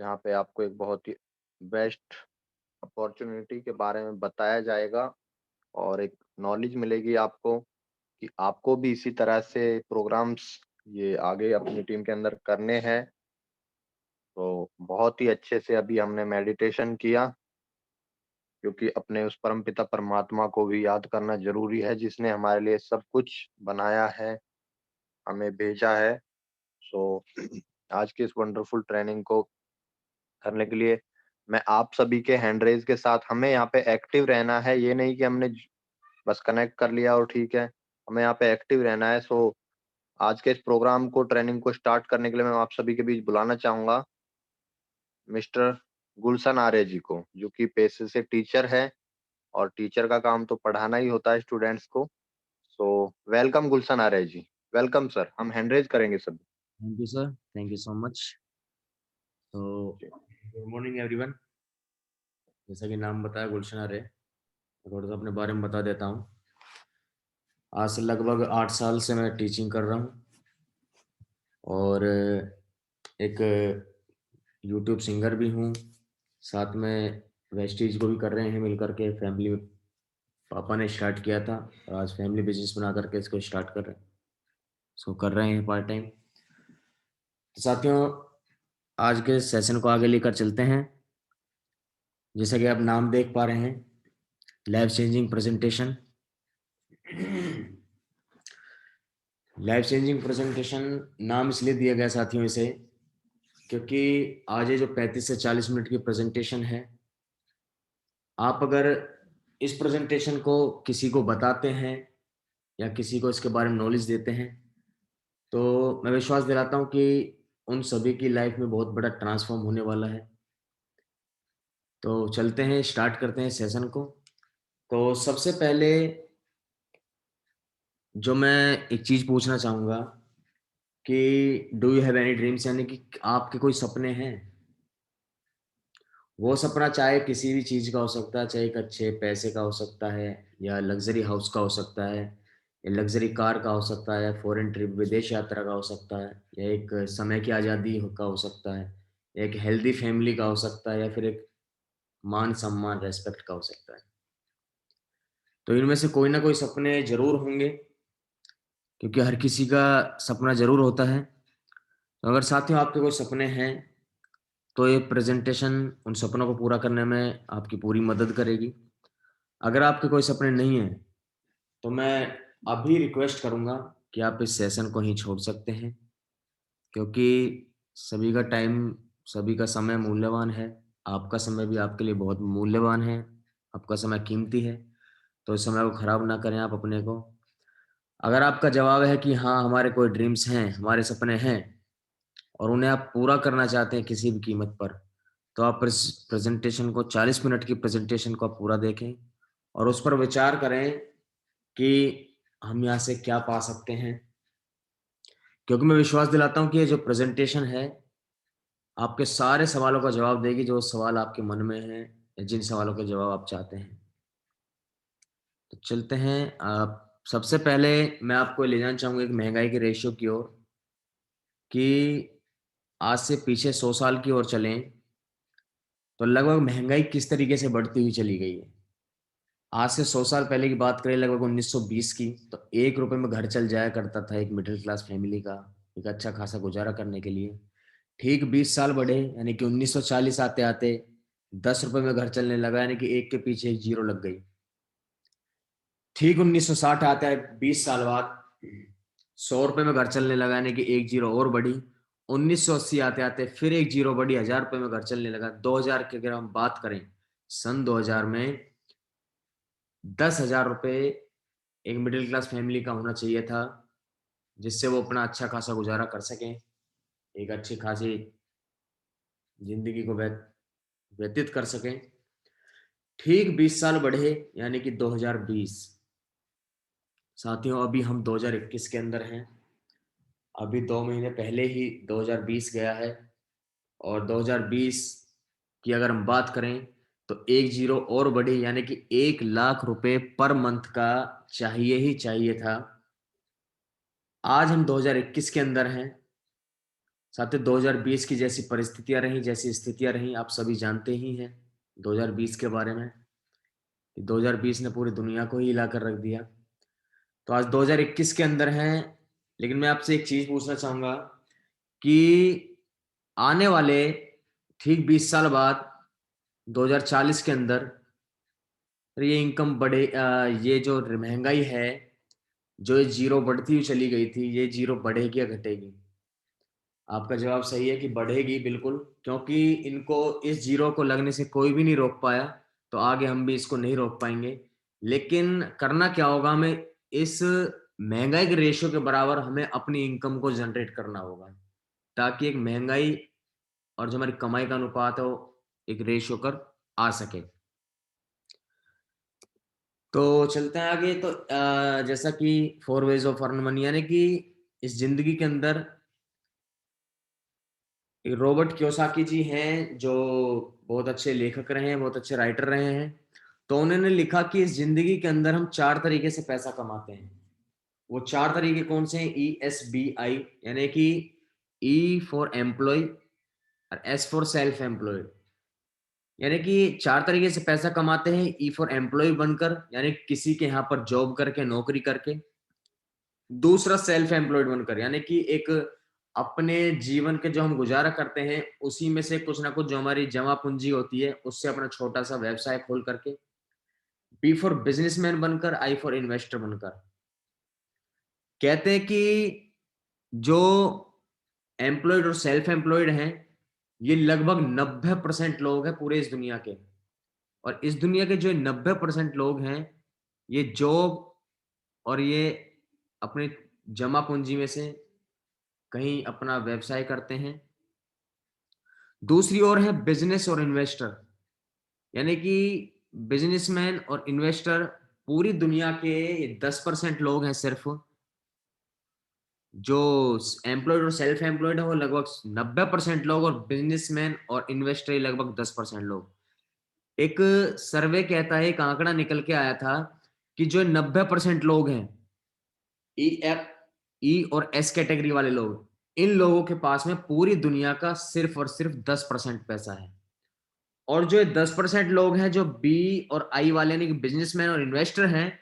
जहाँ पे आपको एक बहुत ही बेस्ट अपॉर्चुनिटी के बारे में बताया जाएगा और एक नॉलेज मिलेगी आपको कि आपको भी इसी तरह से प्रोग्राम्स ये आगे अपनी टीम के अंदर करने हैं। तो बहुत ही अच्छे से अभी हमने मेडिटेशन किया, क्योंकि अपने उस परमपिता परमात्मा को भी याद करना ज़रूरी है, जिसने हमारे लिए सब कुछ बनाया है, हमें भेजा है। सो आज की इस वंडरफुल ट्रेनिंग को करने के लिए मैं आप सभी के हैंड रेज़ के साथ, हमें यहाँ पे एक्टिव रहना है, ये नहीं कि हमने बस कनेक्ट कर लिया और ठीक है, हमें यहाँ पे एक्टिव रहना है। सो आज के इस प्रोग्राम को, ट्रेनिंग को स्टार्ट करने के लिए मैं आप सभी के बीच बुलाना चाहूँगा मिस्टर गुलशन आर्य जी को, जो कि पेशे से टीचर हैं और टीचर का काम तो पढ़ाना ही होता है स्टूडेंट्स को। सो वेलकम गुलशन आर्य जी, वेलकम सर, हम हैंड रेज़ करेंगे सभी। Thank you sir, thank you so much. तो जी, गुड मॉर्निंग एवरीवन। जैसा कि नाम बताया गुलशन आर्य, थोड़ा सा अपने बारे में बता देता हूँ। आज से लगभग 8 साल से मैं टीचिंग कर रहा हूँ और एक यूट्यूब सिंगर भी हूँ। साथ में वेस्टीज को भी कर रहे हैं मिल करके। फैमिली पापा ने स्टार्ट किया था और आज फैमिली बिजनेस बना करके इसको स्टार्ट कर रहे हैं, इसको कर रहे हैं पार्ट टाइम। तो साथियों, आज के सेशन को आगे लेकर चलते हैं। जैसा कि आप नाम देख पा रहे हैं, life changing presentation. Life changing presentation नाम इसलिए दिया गया साथियों इसे, क्योंकि आज ये जो 35 से 40 मिनट की प्रेजेंटेशन है, आप अगर इस प्रेजेंटेशन को किसी को बताते हैं या किसी को इसके बारे में नॉलेज देते हैं, तो मैं विश्वास दिलाता हूँ कि उन सभी की लाइफ में बहुत बड़ा ट्रांसफॉर्म होने वाला है। तो चलते हैं, स्टार्ट करते हैं सेशन को। तो सबसे पहले जो मैं एक चीज़ पूछना चाहूँगा कि do you have any dreams, यानी कि आपके कोई सपने हैं? वो सपना चाहे किसी भी चीज़ का हो सकता है, चाहे एक अच्छे पैसे का हो सकता है, या लग्ज़री हाउस का हो सकता है, या लग्ज़री कार का हो सकता है, फॉरेन ट्रिप विदेश यात्रा का हो सकता है, या एक समय की आज़ादी का हो सकता है, या एक हेल्दी फैमिली का हो सकता है, या फिर एक मान-सम्मान, रिस्पेक्ट का हो सकता है। तो इनमें से कोई ना कोई सपने ज़रूर होंगे, क्योंकि हर किसी का सपना ज़रूर होता है। तो अगर साथियों आपके कोई सपने हैं, तो ये प्रेज़ेंटेशन उन सपनों को पूरा करने में आपकी पूरी मदद करेगी। अगर आपके कोई सपने नहीं हैं, तो मैं अभी रिक्वेस्ट करूँगा कि आप इस सेशन को ही छोड़ सकते हैं, क्योंकि सभी का टाइम, सभी का समय मूल्यवान है। आपका समय भी आपके लिए बहुत मूल्यवान है, आपका समय कीमती है, तो इस समय को खराब ना करें आप अपने को। अगर आपका जवाब है कि हाँ, हमारे कोई ड्रीम्स हैं, हमारे सपने हैं और उन्हें आप पूरा करना चाहते हैं किसी भी कीमत पर, तो आप इस प्रेज़ेंटेशन को, 40 मिनट की प्रेज़ेंटेशन को आप पूरा देखें और उस पर विचार करें कि हम यहाँ से क्या पा सकते हैं। क्योंकि मैं विश्वास दिलाता हूँ कि ये जो प्रेज़ेंटेशन है, आपके सारे सवालों का जवाब देगी, जो सवाल आपके मन में हैं या जिन सवालों के जवाब आप चाहते हैं। तो चलते हैं। सबसे पहले मैं आपको ले जाना चाहूँगा एक महँगाई के रेशियो की ओर, कि आज से पीछे 100 साल की ओर चलें, तो लगभग महँगाई किस तरीके से बढ़ती हुई चली गई है। आज से 100 साल पहले की बात करें, लगभग 1920 की, तो ₹1 में घर चल जाया करता था एक मिडिल क्लास फैमिली का, एक अच्छा खासा गुज़ारा करने के लिए। ठीक 20 साल बढ़े, यानी कि 1940 आते-आते ₹10 में घर चलने लगा, यानी कि एक के पीछे एक ज़ीरो लग गई। ठीक 1960 आता है, 20 साल बाद ₹100 में घर चलने लगा, यानी कि एक ज़ीरो और बढ़ी। 1980 आते-आते फिर एक ज़ीरो बढ़ी, ₹1000 में घर चलने लगा। 2000 की अगर हम बात करें, सन 2000 में ₹10,000 एक मिडिल क्लास फैमिली का होना चाहिए था, जिससे वो अपना अच्छा खासा गुज़ारा कर सकें, एक अच्छी खासी ज़िंदगी को व्यतीत कर सकें। ठीक 20 साल बढ़े, यानी कि 2020। साथियों, अभी हम 2021 के अंदर हैं। अभी 2 महीने पहले ही 2020 गया है और 2020 की अगर हम बात करें, तो एक ज़ीरो और बढ़ी, यानी कि ₹1,00,000 पर मंथ का चाहिए ही चाहिए था। आज हम 2021 के अंदर हैं साथ ही 2020 की जैसी परिस्थितियां रही, जैसी स्थितियां रही, आप सभी जानते ही हैं 2020 के बारे में। 2020 ने पूरी दुनिया को ही हिला कर रख दिया। तो आज 2021 के अंदर हैं, लेकिन मैं आपसे एक चीज पूछना चाहूंगा कि आने वाले ठीक 20 साल बाद 2040 के अंदर ये इनकम बढ़े, ये जो महंगाई है, जो ये जीरो बढ़ती हुई चली गई थी, ये जीरो बढ़ेगी या घटेगी? आपका जवाब सही है कि बढ़ेगी बिल्कुल, क्योंकि इनको इस जीरो को लगने से कोई भी नहीं रोक पाया, तो आगे हम भी इसको नहीं रोक पाएंगे। लेकिन करना क्या होगा, हमें इस महंगाई के रेशियो के बराबर हमें अपनी इनकम को जनरेट करना होगा, ताकि एक महंगाई और जो हमारी कमाई का अनुपात है वो एक रेशियो कर आ सके। तो चलते हैं आगे। तो जैसा कि 4 वेज ऑफ अर्न मनी, यानी कि इस जिंदगी के अंदर रॉबर्ट कियोसाकी जी हैं, जो बहुत अच्छे लेखक रहे हैं, बहुत अच्छे राइटर रहे हैं। तो उन्होंने लिखा कि इस जिंदगी के अंदर हम 4 तरीके से पैसा कमाते हैं। वो 4 तरीके कौन से हैं? ESBI, यानी कि E फॉर एम्प्लॉय और S फॉर सेल्फ एम्प्लॉयड। यानी कि 4 तरीके से पैसा कमाते हैं। E फॉर एम्प्लॉय बनकर, यानी किसी के यहाँ पर जॉब करके, नौकरी करके। दूसरा सेल्फ एम्प्लॉयड बनकर, यानी कि एक अपने जीवन के जो हम गुजारा करते हैं उसी में से कुछ ना कुछ जो हमारी जमा पूंजी होती है उससे अपना छोटा सा व्यवसाय खोल करके। बी फॉर बिजनेसमैन बनकर, आई फॉर इन्वेस्टर बनकर। कहते हैं कि जो एम्प्लॉयड और सेल्फ एम्प्लॉयड हैं, ये लगभग 90% लोग हैं पूरे इस दुनिया के। और इस दुनिया के जो 90% लोग हैं, ये जॉब और ये अपने जमा पूंजी में से कहीं अपना व्यवसाय करते हैं। दूसरी ओर है बिजनेस और इन्वेस्टर, यानी कि बिजनेसमैन और इन्वेस्टर पूरी दुनिया के 10% लोग हैं सिर्फ। जो एम्प्लॉयड और सेल्फ एम्प्लॉयड है वो लगभग 90% लोग, और बिजनेसमैन और इन्वेस्टर लगभग 10% लोग। एक सर्वे कहता है, एक आंकड़ा निकल के आया था कि जो 90% लोग हैं, ई और एस कैटेगरी वाले लोग, इन लोगों के पास में पूरी दुनिया का सिर्फ और सिर्फ 10% पैसा है। और जो 10% लोग हैं जो बी और आई वाले, यानी कि बिजनेसमैन और इन्वेस्टर हैं,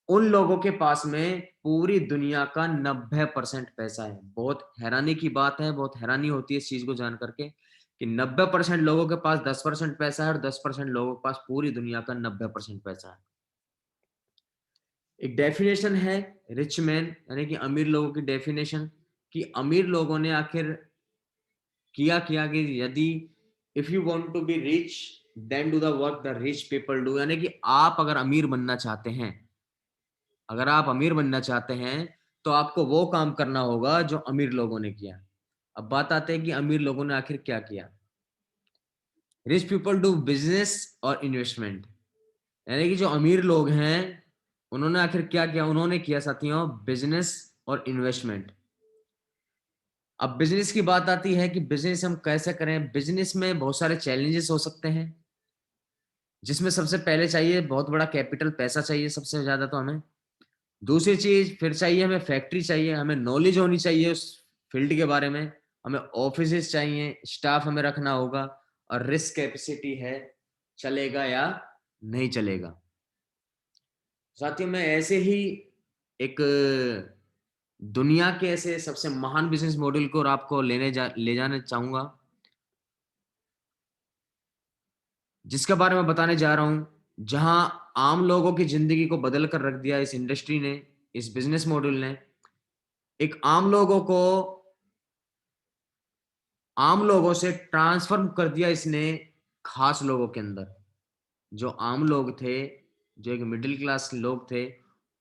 उन लोगों के पास में पूरी दुनिया का 90% पैसा है। बहुत हैरानी की बात है, बहुत हैरानी होती है इस चीज को जान करके कि 90% लोगों के पास 10% पैसा है और 10% लोगों के पास पूरी दुनिया का 90% पैसा है। एक डेफिनेशन है रिच मैन, यानी कि अमीर लोगों की डेफिनेशन, कि अमीर लोगों ने आखिर किया किया कि यदि if you want to be rich then do the work the rich people do, यानी कि आप अगर अमीर बनना चाहते हैं, अगर आप अमीर बनना चाहते हैं तो आपको वो काम करना होगा जो अमीर लोगों ने किया। अब बात आते है कि अमीर लोगों ने आखिर क्या किया। रिच पीपल डू बिजनेस और इन्वेस्टमेंट, यानी कि जो अमीर लोग हैं उन्होंने आखिर क्या किया? उन्होंने किया साथियों बिजनेस और इन्वेस्टमेंट। अब बिजनेस की बात आती है कि बिजनेस हम कैसे करें। बिजनेस में बहुत सारे चैलेंजेस हो सकते हैं, जिसमें सबसे पहले चाहिए बहुत बड़ा कैपिटल, पैसा चाहिए सबसे ज्यादा तो हमें। दूसरी चीज फिर चाहिए हमें फैक्ट्री चाहिए, हमें नॉलेज होनी चाहिए उस फील्ड के बारे में, हमें ऑफिसेस चाहिए, स्टाफ हमें रखना होगा, और रिस्क कैपेसिटी है, चलेगा या नहीं चलेगा। साथियों मैं ऐसे ही एक दुनिया के ऐसे सबसे महान बिजनेस मॉडल को और आपको ले जाना चाहूंगा, जिसके बारे में बताने जा रहा हूं, जहां आम लोगों की जिंदगी को बदल कर रख दिया इस इंडस्ट्री ने, इस बिजनेस मॉडल ने। एक आम लोगों से ट्रांसफॉर्म कर दिया इसने खास लोगों के अंदर। जो आम लोग थे, जो एक मिडिल क्लास लोग थे,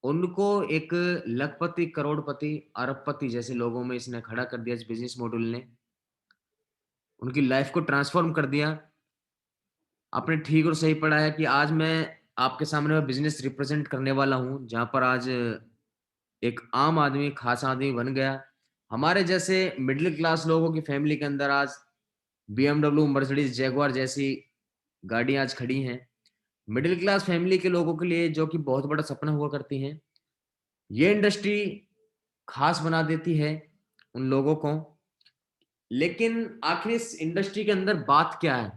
उनको एक लखपति, करोड़पति, अरबपति जैसे लोगों में इसने खड़ा कर दिया इस बिजनेस मॉडल ने। उनकी लाइफ को ट्रांसफॉर्म कर दिया। आपने ठीक और सही पढ़ा है कि आज मैं आपके सामने मैं बिजनेस रिप्रेजेंट करने वाला हूं, जहां पर आज एक आम आदमी खास आदमी बन गया। हमारे जैसे मिडिल क्लास लोगों की फैमिली के अंदर आज BMW, मर्सिडीज, जैगुआर जैसी गाड़ियां आज खड़ी हैं। मिडिल क्लास फैमिली के लोगों के लिए जो कि बहुत बड़ा सपना हुआ करती हैं, ये इंडस्ट्री खास बना देती है उन लोगों को। लेकिन आखिर इस इंडस्ट्री के अंदर बात क्या है?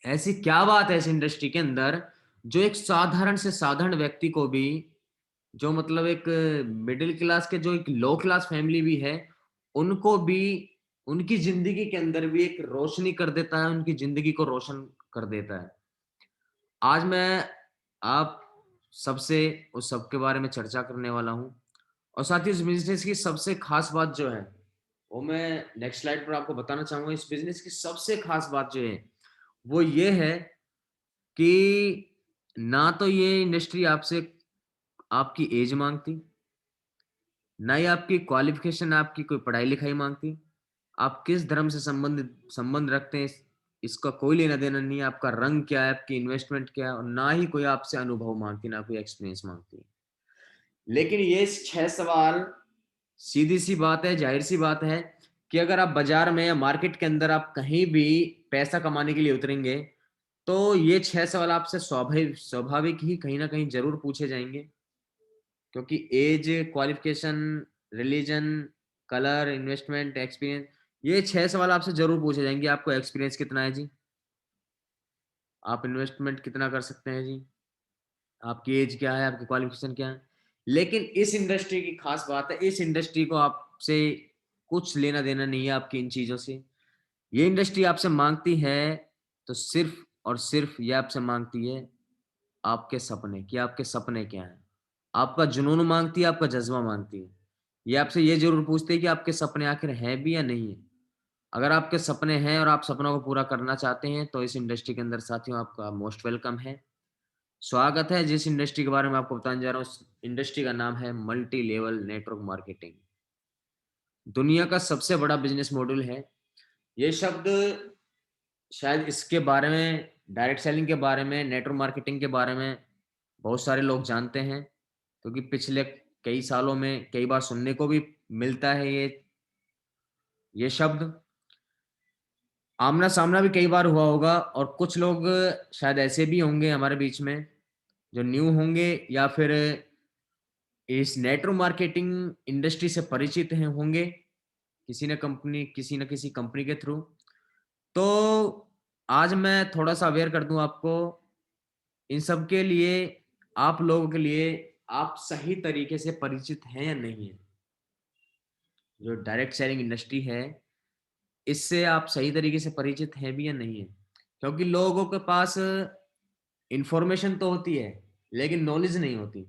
ऐसी क्या बात है इस इंडस्ट्री के अंदर जो एक साधारण से साधारण व्यक्ति को भी, जो मतलब एक मिडिल क्लास के, जो एक लो क्लास फैमिली भी है, उनको भी उनकी जिंदगी के अंदर भी एक रोशनी कर देता है, उनकी जिंदगी को रोशन कर देता है। आज मैं आप सबसे उस सब के बारे में चर्चा करने वाला हूँ, और साथ ही इस बिजनेस की सबसे खास बात जो है, वो मैं नेक्स्ट स्लाइड पर आपको बताना चाहूंगा। इस बिजनेस की सबसे खास बात जो है, वो ये है कि ना तो ये इंडस्ट्री आपसे आपकी एज मांगती, ना ही आपकी क्वालिफिकेशन, आपकी कोई पढ़ाई लिखाई मांगती। आप किस धर्म से संबंध रखते हैं, इसका कोई लेना देना नहीं है। आपका रंग क्या है, आपकी इन्वेस्टमेंट क्या है, और ना ही कोई आपसे अनुभव मांगती, ना कोई एक्सपीरियंस मांगती। लेकिन ये 6 सवाल, सीधी सी बात है, जाहिर सी बात है कि अगर आप बाजार में या मार्केट के अंदर आप कहीं भी पैसा कमाने के लिए उतरेंगे, तो ये 6 सवाल आपसे स्वाभाविक स्वाभाविक ही कहीं ना कहीं जरूर पूछे जाएंगे। क्योंकि age, qualification, religion, colour, investment, experience, ये 6 सवाल आपसे जरूर पूछे जाएंगे। आपको एक्सपीरियंस कितना है जी? आप इन्वेस्टमेंट कितना कर सकते हैं जी? आपकी एज क्या है, आपकी क्वालिफिकेशन क्या है? लेकिन इस इंडस्ट्री की खास बात है, इस इंडस्ट्री को आपसे कुछ लेना देना नहीं है आपकी इन चीजों से। ये इंडस्ट्री आपसे मांगती है तो सिर्फ और सिर्फ ये आपसे मांगती है आपके सपने, कि आपके सपने क्या हैं। आपका जुनून मांगती है, आपका जज्बा मांगती है। ये आपसे ये ज़रूर पूछती है कि आपके सपने आखिर हैं भी या नहीं है। अगर आपके सपने हैं और आप सपनों को पूरा करना चाहते हैं, तो इस इंडस्ट्री के अंदर साथियों आपका मोस्ट वेलकम है। स्वागत है। जिस इंडस्ट्री के बारे में आपको बताने जा रहा हूँ, उस इंडस्ट्री का नाम है मल्टी लेवल नेटवर्क मार्केटिंग। दुनिया का सबसे बड़ा बिज़नेस मॉडल है। ये शब्द शायद इसके बारे में, डायरेक्ट सेलिंग के बारे में, नेटवर्क मार्केटिंग के बारे में बहुत सारे लोग जानते हैं, क्योंकि पिछले कई सालों में कई बार सुनने को भी मिलता है ये शब्द। आमना सामना भी कई बार हुआ होगा, और कुछ लोग शायद ऐसे भी होंगे हमारे बीच में जो न्यू होंगे, या फिर इस नेटवर्क मार्केटिंग इंडस्ट्री से परिचित हैं होंगे किसी न किसी कंपनी के थ्रू। तो आज मैं थोड़ा सा अवेयर कर दूं आपको इन सब के लिए, आप लोगों के लिए, आप सही तरीके से परिचित हैं या नहीं है। जो डायरेक्ट सेलिंग इंडस्ट्री है, इससे आप सही तरीके से परिचित हैं भी या नहीं है। क्योंकि लोगों के पास इंफॉर्मेशन तो होती है, लेकिन नॉलेज नहीं होती।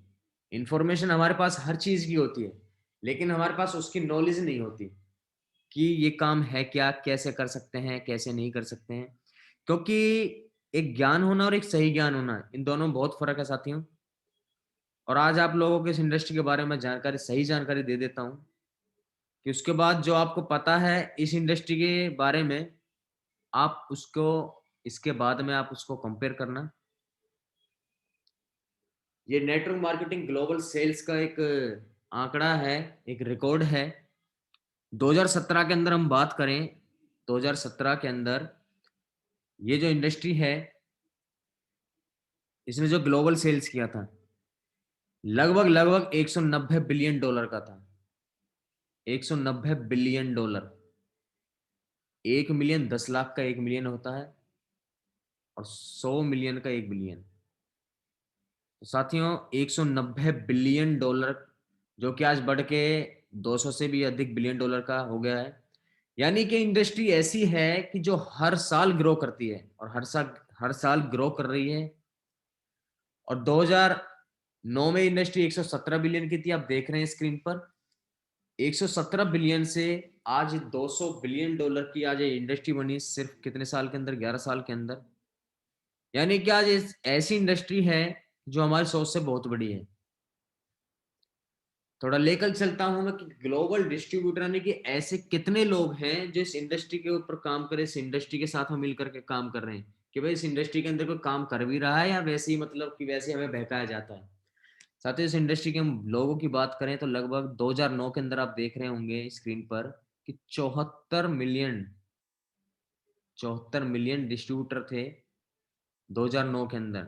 इंफॉर्मेशन हमारे पास हर चीज की होती है, लेकिन हमारे पास उसकी नॉलेज नहीं होती कि ये काम है क्या, कैसे कर सकते हैं, कैसे नहीं कर सकते हैं। क्योंकि एक ज्ञान होना और एक सही ज्ञान होना, इन दोनों में बहुत फर्क है साथियों। और आज आप लोगों को इस इंडस्ट्री के बारे में जानकारी, सही जानकारी दे देता हूँ, कि उसके बाद जो आपको पता है इस इंडस्ट्री के बारे में, आप उसको, इसके बाद में आप उसको कंपेयर करना। ये नेटवर्क मार्केटिंग ग्लोबल सेल्स का एक आंकड़ा है, एक रिकॉर्ड है। 2017 के अंदर हम बात करें, 2017 के अंदर ये जो इंडस्ट्री है, इसने जो ग्लोबल सेल्स किया था, लगभग लगभग 190 बिलियन डॉलर का था। 190 बिलियन डॉलर। 1 मिलियन 10 लाख का 1 मिलियन होता है, और 100 मिलियन का 1 बिलियन। तो साथियों, 190 बिलियन डॉलर, जो कि आज बढ़ के 200 से भी अधिक बिलियन डॉलर का हो गया है। यानी कि इंडस्ट्री ऐसी है कि जो हर साल ग्रो करती है, और हर साल ग्रो कर रही है। और 2009 में इंडस्ट्री 117 बिलियन की थी, आप देख रहे हैं स्क्रीन पर। 117 बिलियन से आज 200 बिलियन डॉलर की आज ये इंडस्ट्री बनी, सिर्फ कितने साल के अंदर? 11 साल के अंदर। यानी कि आज ऐसी इंडस्ट्री है जो हमारी सोच से बहुत बड़ी है। थोड़ा लेकर चलता हूं मैं कि ग्लोबल डिस्ट्रीब्यूटर, यानी कि ऐसे कितने लोग हैं जो इस इंडस्ट्री के ऊपर काम करे, इस इंडस्ट्री के साथ में मिलकर के काम कर रहे हैं, कि भाई इस इंडस्ट्री के अंदर कोई काम कर भी रहा है, या वैसे ही मतलब कि वैसे हमें बहकाया जाता है। साथ ही इस इंडस्ट्री के हम लोगों की बात करें, तो लगभग 2009 के अंदर आप देख रहे होंगे स्क्रीन पर कि 74 मिलियन डिस्ट्रीब्यूटर थे 2009 के अंदर।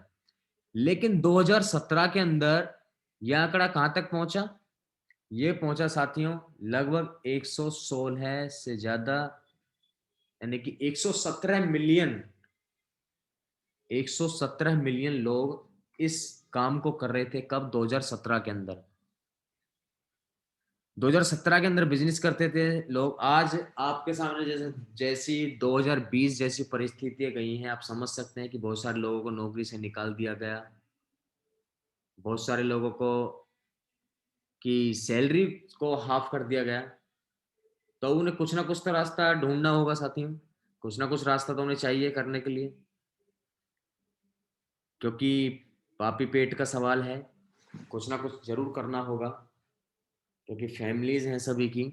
लेकिन 2017 के अंदर यह आंकड़ा कहां तक पहुंचा? ये पहुंचा साथियों लगभग 116 से ज्यादा, यानी कि 117 मिलियन लोग इस काम को कर रहे थे। कब? 2017 के अंदर। 2017 के अंदर बिजनेस करते थे लोग। आज आपके सामने जैसी 2020 जैसी परिस्थितियां गई हैं, आप समझ सकते हैं कि बहुत सारे लोगों को नौकरी से निकाल दिया गया, बहुत सारे लोगों को की सैलरी को हाफ कर दिया गया। तो उन्हें कुछ ना कुछ तो रास्ता ढूंढना होगा साथियों, कुछ ना कुछ रास्ता तो उन्हें चाहिए करने के लिए, क्योंकि पापी पेट का सवाल है। कुछ ना कुछ जरूर करना होगा, क्योंकि फैमिलीज हैं सभी की।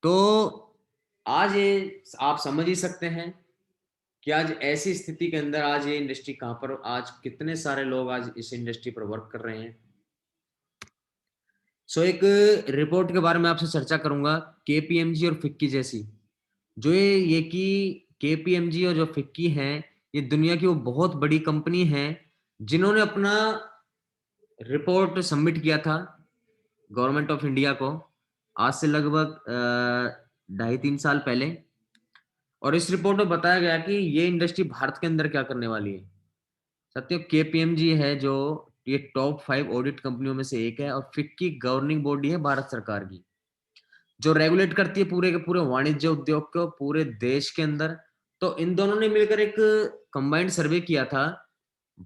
तो आज ये आप समझ ही सकते हैं कि आज ऐसी स्थिति के अंदर आज ये इंडस्ट्री कहां पर, आज कितने सारे लोग आज इस इंडस्ट्री पर वर्क कर रहे हैं। सो एक रिपोर्ट के बारे में आपसे चर्चा करूंगा, केपीएमजी और फिक्की जैसी। जो ये कि केपीएमजी और जो फिक्की हैं, ये दुनिया की वो बहुत बड़ी कंपनी है जिन्होंने अपना रिपोर्ट सबमिट किया था गवर्नमेंट ऑफ इंडिया को, आज से लगभग 2.5-3 साल पहले। और इस रिपोर्ट में बताया गया कि ये इंडस्ट्री भारत के अंदर क्या करने वाली है। सत्य, केपीएमजी है जो ये टॉप 5 ऑडिट कंपनियों में से एक है, और फिक्की गवर्निंग बॉडी है भारत सरकार की, जो रेगुलेट करती है पूरे के पूरे वाणिज्य उद्योग को पूरे देश के अंदर। तो इन दोनों ने मिलकर एक कंबाइंड सर्वे किया था,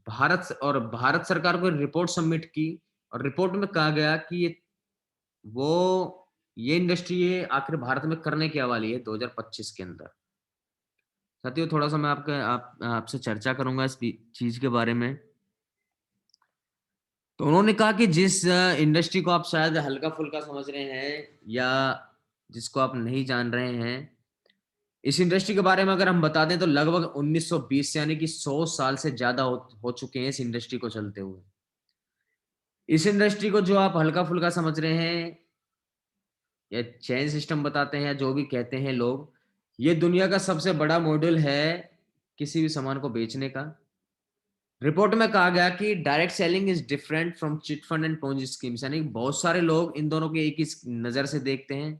भारत सरकार को रिपोर्ट सबमिट की। और रिपोर्ट में कहा गया कि वो ये इंडस्ट्री ये आखिर भारत में करने क्या वाली है 2025 के अंदर। साथियों, थोड़ा सा मैं आपसे चर्चा करूंगा इस चीज के बारे में। तो उन्होंने कहा कि जिस इंडस्ट्री को आप शायद हल्का फुल्का समझ रहे हैं या जिसको आप नहीं जान रहे हैं, इस इंडस्ट्री के बारे में अगर हम बता दें तो लगभग 1920 से, यानी कि 100 साल से ज्यादा हो चुके हैं इस इंडस्ट्री को चलते हुए। इस इंडस्ट्री को जो आप हल्का फुल्का समझ रहे हैं या चेन सिस्टम बताते हैं या जो भी कहते हैं लोग, ये दुनिया का सबसे बड़ा मॉडल है किसी भी सामान को बेचने का। रिपोर्ट में कहा गया कि direct selling is different from chit fund and Ponzi schemes, यानी बहुत सारे लोग इन दोनों के एक ही नजर से देखते हैं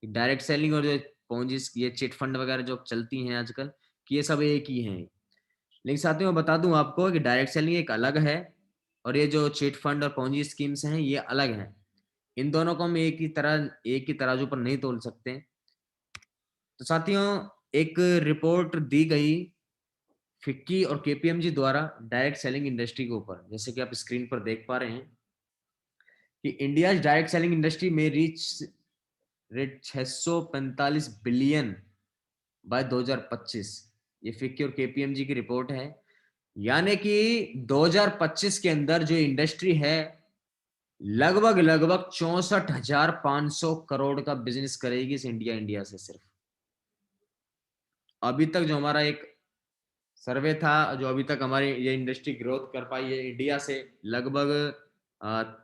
कि डायरेक्ट सेलिंग और जो पोंजी ये चिट फंड वगैरह जो चलती हैं आजकल, कि ये सब एक ही हैं। लेकिन साथियों मैं बता दूं आपको कि डायरेक्ट सेलिंग एक अलग है, और ये जो चिट फंड और पोंजी स्कीम्स हैं ये अलग हैं। इन दोनों को हम एक ही तराजू पर नहीं तोल सकते। तो साथियों, एक रिपोर्ट दी गई फिक्की और केपीएमजी द्वारा डायरेक्ट सेलिंग इंडस्ट्री के ऊपर, जैसे कि आप स्क्रीन पर देख पा रहे हैं कि इंडिया डायरेक्ट सेलिंग इंडस्ट्री में रीच रेट 645 बिलियन बाय 2025। ये फिक्की और केपीएमजी की रिपोर्ट है। यानी कि 2025 के अंदर जो इंडस्ट्री है लगभग लगभग 64,500 करोड़ का बिजनेस करेगी इस इंडिया से सिर्फ। अभी तक जो हमारा एक सर्वे था, जो अभी तक हमारी ये इंडस्ट्री ग्रोथ कर पाई है इंडिया से, लगभग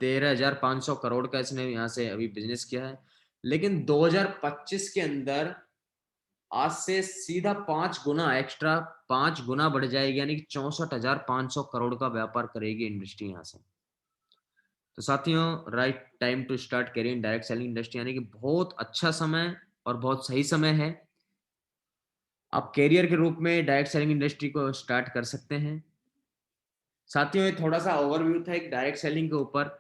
13,500 करोड़ का इसने यहाँ से अभी बिजनेस किया है। लेकिन 2025 के अंदर आज से सीधा 5 गुना एक्स्ट्रा, 5 गुना बढ़ जाएगी, यानी कि 64,500 करोड़ का व्यापार करेगी इंडस्ट्री यहाँ से। तो साथियों, right time to start career in direct selling industry, यानी कि बहुत अच्छा समय और बहुत सही समय है। आप कैरियर के रूप में डायरेक्ट सेलिंग इंडस्ट्री को स्टार्ट कर सकते हैं। साथियों, ये थोड़ा सा ओवरव्यू था एक डायरेक्ट सेलिंग के ऊपर।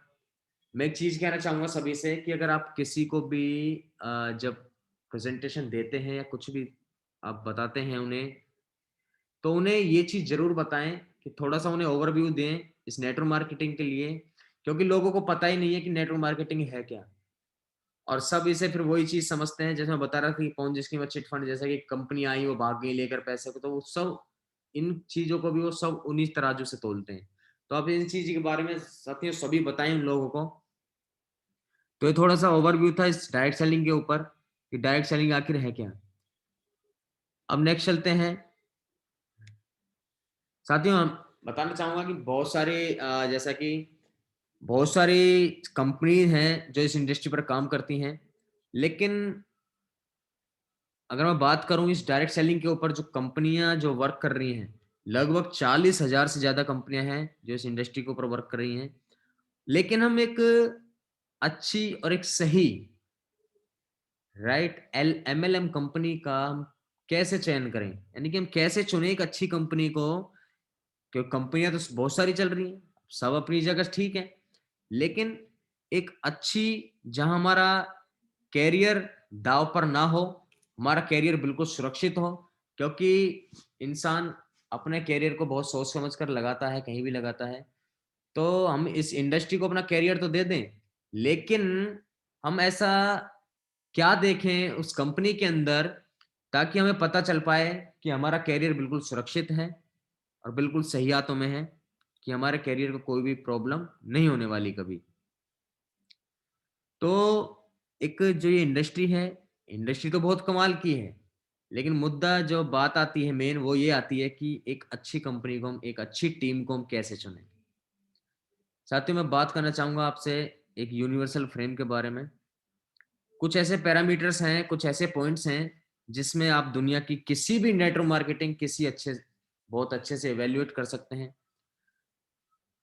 मैं एक चीज कहना चाहूंगा सभी से कि अगर आप किसी को भी जब प्रेजेंटेशन देते हैं या कुछ भी आप बताते हैं उन्हें, तो उन्हें ये चीज जरूर बताएं कि थोड़ा सा उन्हें ओवरव्यू दें इस नेटवर्क मार्केटिंग के लिए, क्योंकि लोगों को पता ही नहीं है कि नेटवर्क मार्केटिंग है क्या। और सब इसे फिर वही चीज समझते हैं, जैसे मैं बता रहा था कि पॉन्जी स्कीम और चिट फंड, जैसा कि कंपनी आई वो भाग गई लेकर पैसे को, तो वो सब इन चीजों को भी वो सब उन्हीं तराजू से तोलते हैं। तो आप इन चीज के बारे में साथियों सभी बताएं उन लोगों को। तो ये थोड़ा सा ओवरव्यू था इस डायरेक्ट सेलिंग के ऊपर कि डायरेक्ट सेलिंग आखिर है क्या। अब नेक्स्ट चलते हैं। साथियों, हम बताना चाहूंगा कि बहुत सारे जैसा कि बहुत सारी कंपनी हैं जो इस इंडस्ट्री पर काम करती हैं, लेकिन अगर मैं बात करूं इस डायरेक्ट सेलिंग के ऊपर जो कंपनियां जो वर्क कर रही हैं, लगभग 40,000 से ज्यादा कंपनियां हैं जो इस इंडस्ट्री के ऊपर वर्क कर रही हैं। लेकिन हम एक अच्छी और एक सही राइट एल एमएलएम कंपनी का हम कैसे चयन करें? यानी कि हम कैसे चुनें एक अच्छी कंपनी को? क्योंकि कंपनियाँ तो बहुत सारी चल रही हैं, सब अपनी जगह ठीक है। लेकिन एक अच्छी जहाँ हमारा करियर दाँव पर ना हो, हमारा करियर बिल्कुल सुरक्षित हो, क्योंकि इंसान अपने करियर को बहुत सोच समझ कर लगाता है, कहीं भी लगाता है। तो हम इस इंडस्ट्री को अपना करियर तो दे दें, लेकिन हम ऐसा क्या देखें उस कंपनी के अंदर ताकि हमें पता चल पाए कि हमारा करियर बिल्कुल सुरक्षित है और बिल्कुल सही हाथों में है, कि हमारे करियर को कोई भी प्रॉब्लम नहीं होने वाली कभी। तो एक जो ये इंडस्ट्री है, इंडस्ट्री तो बहुत कमाल की है, लेकिन मुद्दा जो बात आती है मेन वो ये आती है कि एक अच्छी कंपनी को हम, एक अच्छी टीम को हम कैसे चुनें? साथ ही मैं बात करना चाहूँगा आपसे एक यूनिवर्सल फ्रेम के बारे में। कुछ ऐसे पैरामीटर्स हैं, कुछ ऐसे पॉइंट्स हैं, जिसमें आप दुनिया की किसी भी नेटवर्क मार्केटिंग किसी अच्छे बहुत अच्छे से इवैल्यूएट कर सकते हैं।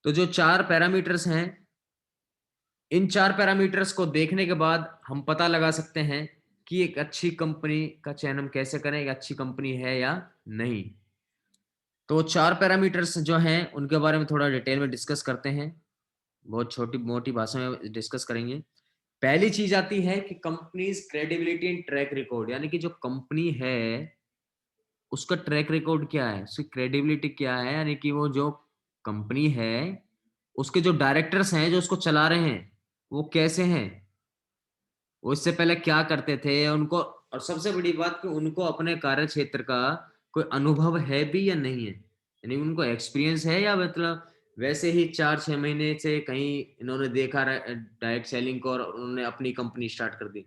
तो जो 4 पैरामीटर्स हैं, इन 4 पैरामीटर्स को देखने के बाद हम पता लगा सकते हैं कि एक अच्छी कंपनी का चयन हम कैसे करें, एक अच्छी कंपनी है या नहीं। तो 4 पैरामीटर्स जो हैं, उनके बारे में थोड़ा डिटेल में डिस्कस करते हैं। बहुत छोटी-मोटी भाषा में डिस्कस करेंगे। पहली चीज़ आती है कि companies credibility and track record, यानी कि जो कंपनी है, उसका ट्रैक रिकॉर्ड क्या है? उसकी क्रेडिबिलिटी क्या है? यानी कि वो जो कंपनी है, उसके जो डायरेक्टर्स हैं, जो उसको चला रहे हैं, वो कैसे हैं? वो इससे पहले क्या करते थे? उनको और सबसे बड़ी बात कि उनको अपने कार्यक्षेत्र का कोई अनुभव है भी या नहीं है? यानी उनको एक्सपीरियंस है या मतलब वैसे ही 4-6 महीने से कहीं इन्होंने देखा डायरेक्ट सेलिंग को और उन्होंने अपनी कंपनी स्टार्ट कर दी।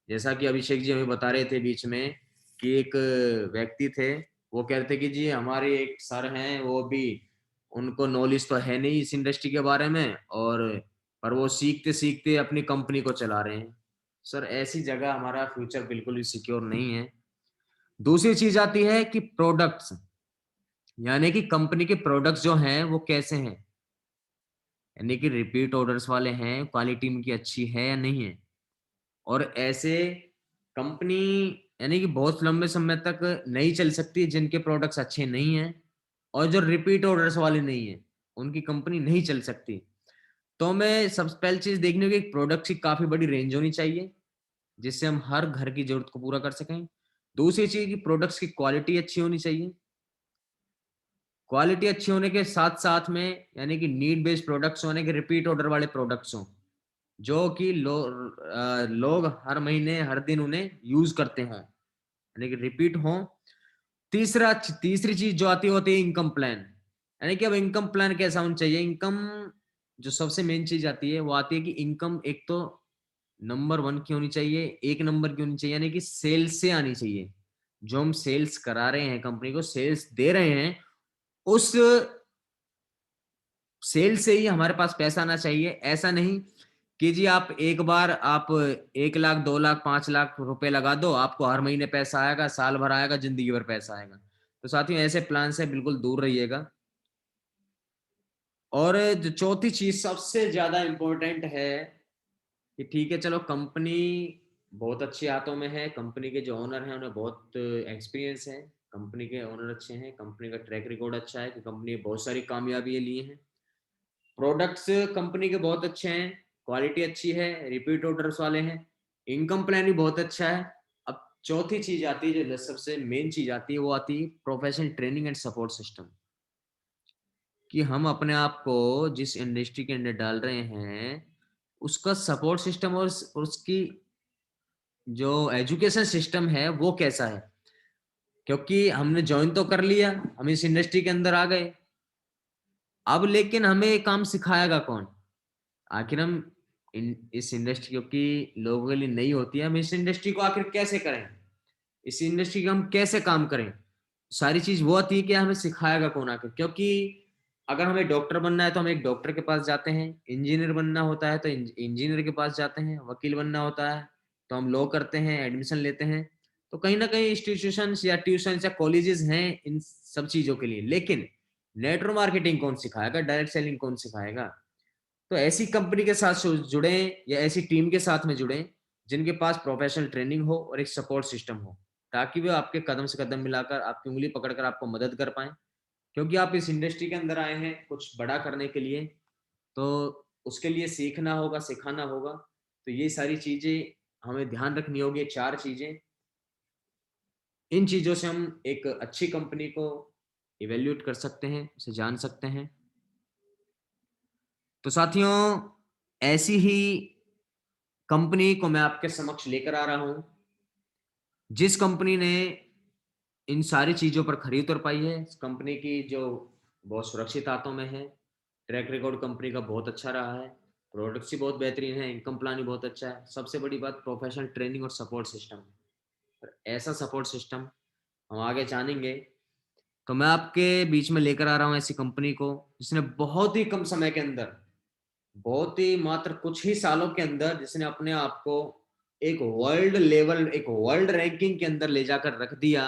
जैसा कि अभिषेक जी हमें बता रहे थे बीच में कि एक व्यक्ति थे, वो कह रहे थे कि जी हमारे एक सर हैं, वो भी उनको नॉलेज तो है नहीं इस इंडस्ट्री के बारे में और पर वो सीखते-सीखते अपनी कंपनी को चला रहे हैं। सर ऐसी जगह हमारा फ्यूचर बिल्कुल भी सिक्योर नहीं है। दूसरी चीज़ आती है कि प्रोडक्ट्स, यानी कि कंपनी के प्रोडक्ट्स जो हैं वो कैसे हैं? यानी कि रिपीट ऑर्डर्स वाले हैं, क्वालिटी इनकी अच्छी है या नहीं है? और ऐसे कंपनी यानी कि बहुत लंबे समय तक नहीं चल सकती जिनके प्रोडक्ट्स अच्छे नहीं हैं और जो रिपीट ऑर्डर्स वाले नहीं हैं, उनकी कंपनी नहीं चल सकती। तो हमें सबसे पहली चीज़ देखनी होगी प्रोडक्ट्स की काफ़ी बड़ी रेंज होनी चाहिए। जिससे हम हर घर की ज़रूरत को पूरा कर सकें। दूसरी चीज़ कि प्रोडक्ट्स की क्वालिटी अच्छी होनी चाहिए। क्वालिटी अच्छी होने के साथ-साथ में यानी कि नीड बेस्ड प्रोडक्ट्स होने के रिपीट ऑर्डर वाले प्रोडक्ट्स हों, जो कि लोग हर महीने, हर दिन उन्हें यूज़ करते हों, यानी कि रिपीट हों। तीसरी चीज़ जो आती है वो होती है इनकम प्लान। यानी कि अब इनकम प्लान कैसा होना चाहिए? इनकम जो सबसे मेन चीज़ आती है, वो आती है कि इनकम एक तो नंबर 1 की होनी चाहिए, 1 नंबर की होनी चाहिए यानी कि सेल्स से आनी चाहिए। जो हम सेल्स करा रहे हैं कंपनी को, सेल्स दे रहे हैं, उस सेल से ही हमारे पास पैसा आना चाहिए। ऐसा नहीं कि जी आप एक बार आप 1 लाख, 2 लाख, 5 लाख रुपए लगा दो, आपको हर महीने पैसा आएगा, साल भर आएगा, ज़िंदगी भर पैसा आएगा। तो साथियों ऐसे प्लान से बिल्कुल दूर रहिएगा। और जो चौथी चीज़ सबसे ज़्यादा इम्पोर्टेंट है कि ठीक है चलो कंपनी बहुत अच्छे हाथों में है, कंपनी के जो ओनर हैं उन्हें बहुत एक्सपीरियंस है, कंपनी के ओनर अच्छे हैं, कंपनी का ट्रैक रिकॉर्ड अच्छा है कि कंपनी ने बहुत सारी कामयाबियाँ ली हैं। प्रोडक्ट्स कंपनी के बहुत अच्छे हैं, क्वालिटी अच्छी है, रिपीट ऑर्डर्स वाले हैं, इनकम प्लान भी बहुत अच्छा है। अब चौथी चीज़ आती है जो सबसे मेन चीज़ आती है वो आती है professional training and support system, कि हम अपने आप को जिस इंडस्ट्री के अंदर डाल रहे हैं, उसका सपोर्ट सिस्टम और उसकी जो एजुकेशन सिस्टम है वो कैसा है? क्योंकि हमने जॉइन तो कर लिया, हम इस इंडस्ट्री के अंदर आ गए। अब लेकिन हमें ये काम सिखाएगा कौन? आखिर हम इस इंडस्ट्री क्योंकि लोगों के लिए नई होती है, हम इस इंडस्ट्री को आखिर कैसे करें? इस इंडस्ट्री का हम कैसे काम करें? सारी चीज़ वो आती है कि हमें सिखाएगा कौन आखिर? क्योंकि अगर हमें डॉक्टर बनना है तो हम एक डॉक्टर के पास जाते हैं, इंजीनियर बनना होता है तो इंजीनियर के पास जाते हैं, वकील बनना होता है तो हम लॉ करते हैं, एडमिशन लेते हैं। तो कहीं न कहीं इंस्टीट्यूशंस या ट्यूशन्स या कॉलेजेस हैं इन सब चीज़ों के लिए। लेकिन नेटवर्क मार्केटिंग कौन सिखाएगा? डायरेक्ट सेलिंग कौन सिखाएगा? तो ऐसी कंपनी के साथ जुड़े या ऐसी टीम के साथ में जुड़े जिनके पास प्रोफेशनल ट्रेनिंग हो और एक सपोर्ट सिस्टम हो, ताकि वो आपके कदम से कदम मिलाकर आपकी उंगली पकड़कर आपको मदद कर पाएँ। क्योंकि आप इस इंडस्ट्री के अंदर आए हैं कुछ बड़ा करने के लिए, तो उसके लिए सीखना होगा, सिखाना होगा। तो ये सारी चीज़ें हमें ध्यान रखनी होगी, 4 चीज़ें। इन चीज़ों से हम एक अच्छी कंपनी को इवैल्यूएट कर सकते हैं, उसे जान सकते हैं। तो साथियों, ऐसी ही कंपनी को मैं आपके समक्ष लेकर आ रहा हूँ, जिस कंपनी ने इन सारी चीज़ों पर खरी उतर पाई है। इस कंपनी की जो बहुत सुरक्षित हाथों में है, ट्रैक रिकॉर्ड कंपनी का बहुत अच्छा रहा है, प्रोडक्ट्स भी बहुत बेहतरीन है, इनकम प्लान भी बहुत अच्छा है। सबसे बड़ी बात प्रोफेशनल ट्रेनिंग और सपोर्ट सिस्टम। ऐसा सपोर्ट सिस्टम हम आगे जानेंगे। तो मैं आपके बीच में लेकर आ रहा हूँ ऐसी कंपनी को जिसने बहुत ही कम समय के अंदर, बहुत ही मात्र कुछ ही सालों के अंदर, जिसने अपने आप को एक वर्ल्ड लेवल, एक वर्ल्ड रैंकिंग के अंदर ले जाकर रख दिया।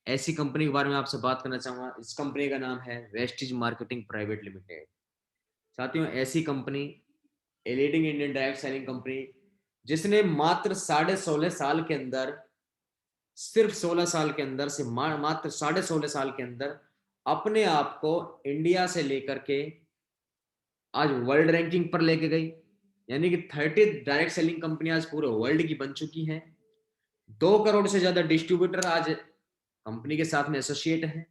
ऐसी कंपनी के बारे में आपसे बात करना चाहूंगा। इस कंपनी का नाम है वेस्टिज मार्केटिंग प्राइवेट लिमिटेड। साथियों, ऐसी company, a leading Indian direct selling company, जिसने मात्र 16.5 साल के अंदर, सिर्फ 16 साल के अंदर से मात्र 16.5 साल के अंदर अपने आप को इंडिया से लेकर के आज वर्ल्ड रैंकिंग पर लेके गई। यानी कि 30 डायरेक्ट सेलिंग कंपनी आज पूरे वर्ल्ड की बन चुकी है। 2 करोड़ से ज्यादा डिस्ट्रीब्यूटर आज कंपनी के साथ में एसोसिएट है।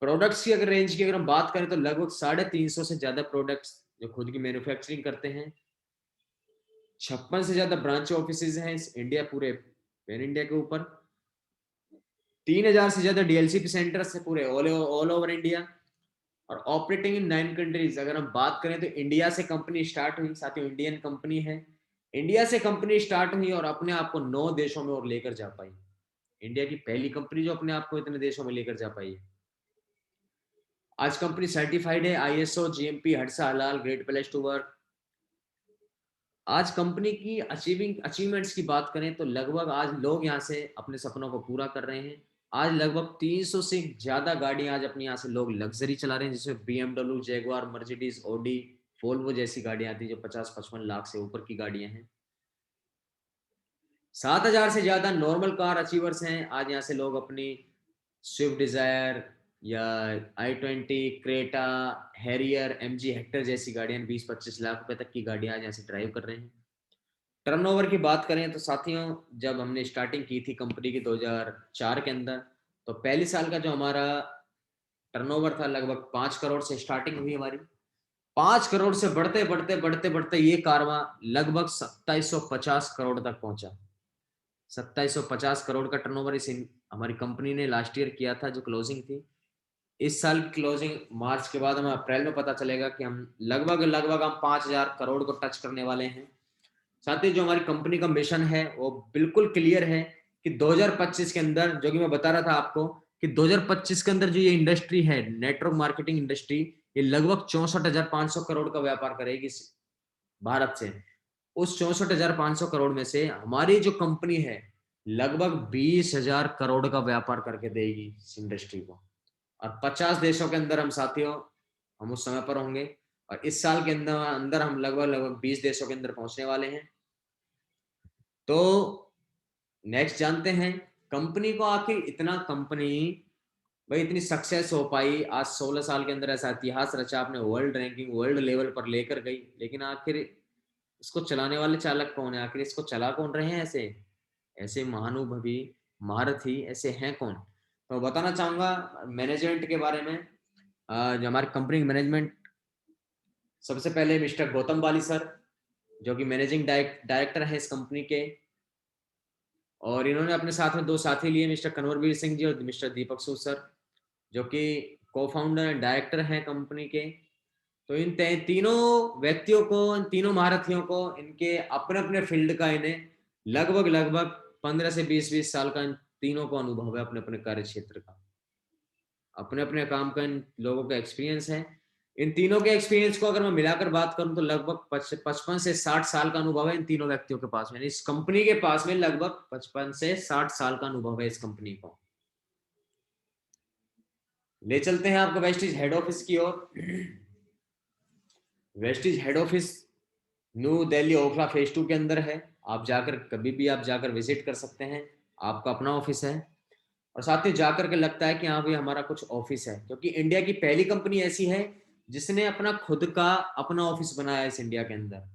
प्रोडक्ट्स की अगर रेंज की अगर हम बात करें तो लगभग 350 से ज्यादा प्रोडक्ट्स जो खुद की मैन्युफैक्चरिंग करते हैं। 56 से ज्यादा ब्रांच ऑफिस हैं इस इंडिया, पूरे पैन इंडिया के ऊपर। 3000 से ज्यादा डीएलसीपी सेंटर्स है पूरे ऑल ओवर इंडिया, और ऑपरेटिंग इन 9 कंट्रीज। अगर हम बात करें तो इंडिया से कंपनी स्टार्ट हुई, साथियों इंडियन कंपनी है। इंडिया से कंपनी स्टार्ट हुई और अपने आप को 9 देशों में और लेकर जा पाई। इंडिया की पहली कंपनी जो अपने आप को इतने देशों में लेकर जा पाई है। आज कंपनी सर्टिफाइड है आईएसओ, जीएमपी, हर्षा हलाल, ग्रेट प्लेस टू वर्क। आज कंपनी की अचीवमेंट्स की बात करें तो लगभग आज लोग यहाँ से अपने सपनों को पूरा कर रहे हैं। आज लगभग 300 से ज्यादा गाड़ियां आज अपने यहाँ से लोग लग्जरी चला रहे हैं, जिसमें BMW, Jaguar, Mercedes, Audi, Volvo जैसी गाड़ियां आती है जो 50-55 लाख से ऊपर की गाड़ियां हैं। 7,000 से ज्यादा नॉर्मल कार अचीवर्स हैं। आज यहाँ से लोग अपनी स्विफ्ट डिजायर या i20, Creta, Harrier, MG Hector जैसी गाड़ियां 20-25 लाख रुपए तक की गाड़ियां आज यहाँ से ड्राइव कर रहे हैं। टर्नओवर की बात करें तो साथियों, जब हमने स्टार्टिंग की थी कंपनी की 2004 के अंदर, तो पहली साल का जो हमारा टर्नओवर था लगभग 5 करोड़ से स्टार्टिंग हुई हमारी। 5 करोड़ से बढ़ते बढ़ते बढ़ते बढ़ते ये कारवां लगभग 2750 करोड़ तक पहुंचा। 2750 करोड़ का टर्नओवर इस हमारी कंपनी ने लास्ट ईयर किया था, जो क्लोजिंग थी। इस साल की क्लोजिंग मार्च के बाद हमें अप्रैल में पता चलेगा कि हम लगभग लगभग हम 5000 करोड़ को टच करने वाले हैं। साथ ही जो हमारी कंपनी का मिशन है वो बिल्कुल क्लियर है कि 2025 के अंदर, जो कि मैं बता रहा था आपको कि 2025 के अंदर जो ये इंडस्ट्री है, नेटवर्क मार्केटिंग इंडस्ट्री, ये लगभग 64,500 करोड़ का व्यापार करेगी भारत से। उस 64,500 करोड़ में से हमारी जो कंपनी है लगभग 20,000 करोड़ का व्यापार करके देगी इस इंडस्ट्री को। और 50 देशों के अंदर हम साथियों, हम उस समय पर होंगे। और इस साल के अंदर अंदर हम लगभग लगभग 20 देशों के अंदर पहुंचने वाले हैं। तो नेक्स्ट जानते हैं कंपनी को आखिर इतना कंपनी भाई इतनी सक्सेस हो पाई। आज 16 साल के अंदर ऐसा इतिहास रचा, आपने वर्ल्ड रैंकिंग वर्ल्ड लेवल पर लेकर गई। लेकिन आखिर इसको चलाने वाले चालक कौन है? आखिर इसको चला कौन रहे हैं? ऐसे ऐसे महानुभवी, महारथी ऐसे हैं कौन? तो बताना चाहूंगा मैनेजमेंट के बारे में। जो हमारी कंपनी मैनेजमेंट, सबसे पहले मिस्टर गौतम बाली सर, जो कि मैनेजिंग डायरेक्टर है इस कंपनी के। और इन्होंने अपने साथ में 2 साथी लिए, मिस्टर कन्वरवीर सिंह जी और मिस्टर दीपक सूद सर, जो कि को फाउंडर एंड डायरेक्टर हैं कंपनी के। तो इन तीनों व्यक्तियों को, इन तीनों महारथियों को, इनके अपने अपने फील्ड का, इन्हें लगभग लगभग 15 से 20 साल का इन तीनों को अनुभव है अपने अपने कार्य क्षेत्र का, अपने अपने काम का इन लोगों का एक्सपीरियंस है। इन तीनों के एक्सपीरियंस को अगर मैं मिलाकर बात करूं तो लगभग 55 से 60 साल का अनुभव है इन तीनों व्यक्तियों के पास में। इस कंपनी के पास में लगभग 55 से 60 साल का अनुभव है इस कंपनी को। ले चलते हैं आपको वेस्टिज हेड ऑफिस की ओर। Vestige head office New Delhi Okhla phase 2 के अंदर है। आप जाकर कभी भी आप जाकर विजिट कर सकते हैं। आपका अपना ऑफिस है और साथ ही जाकर के लगता है कि हाँ भाई हमारा कुछ ऑफिस है, क्योंकि इंडिया की पहली कंपनी ऐसी है जिसने अपना खुद का अपना ऑफिस बनाया है इस इंडिया के अंदर।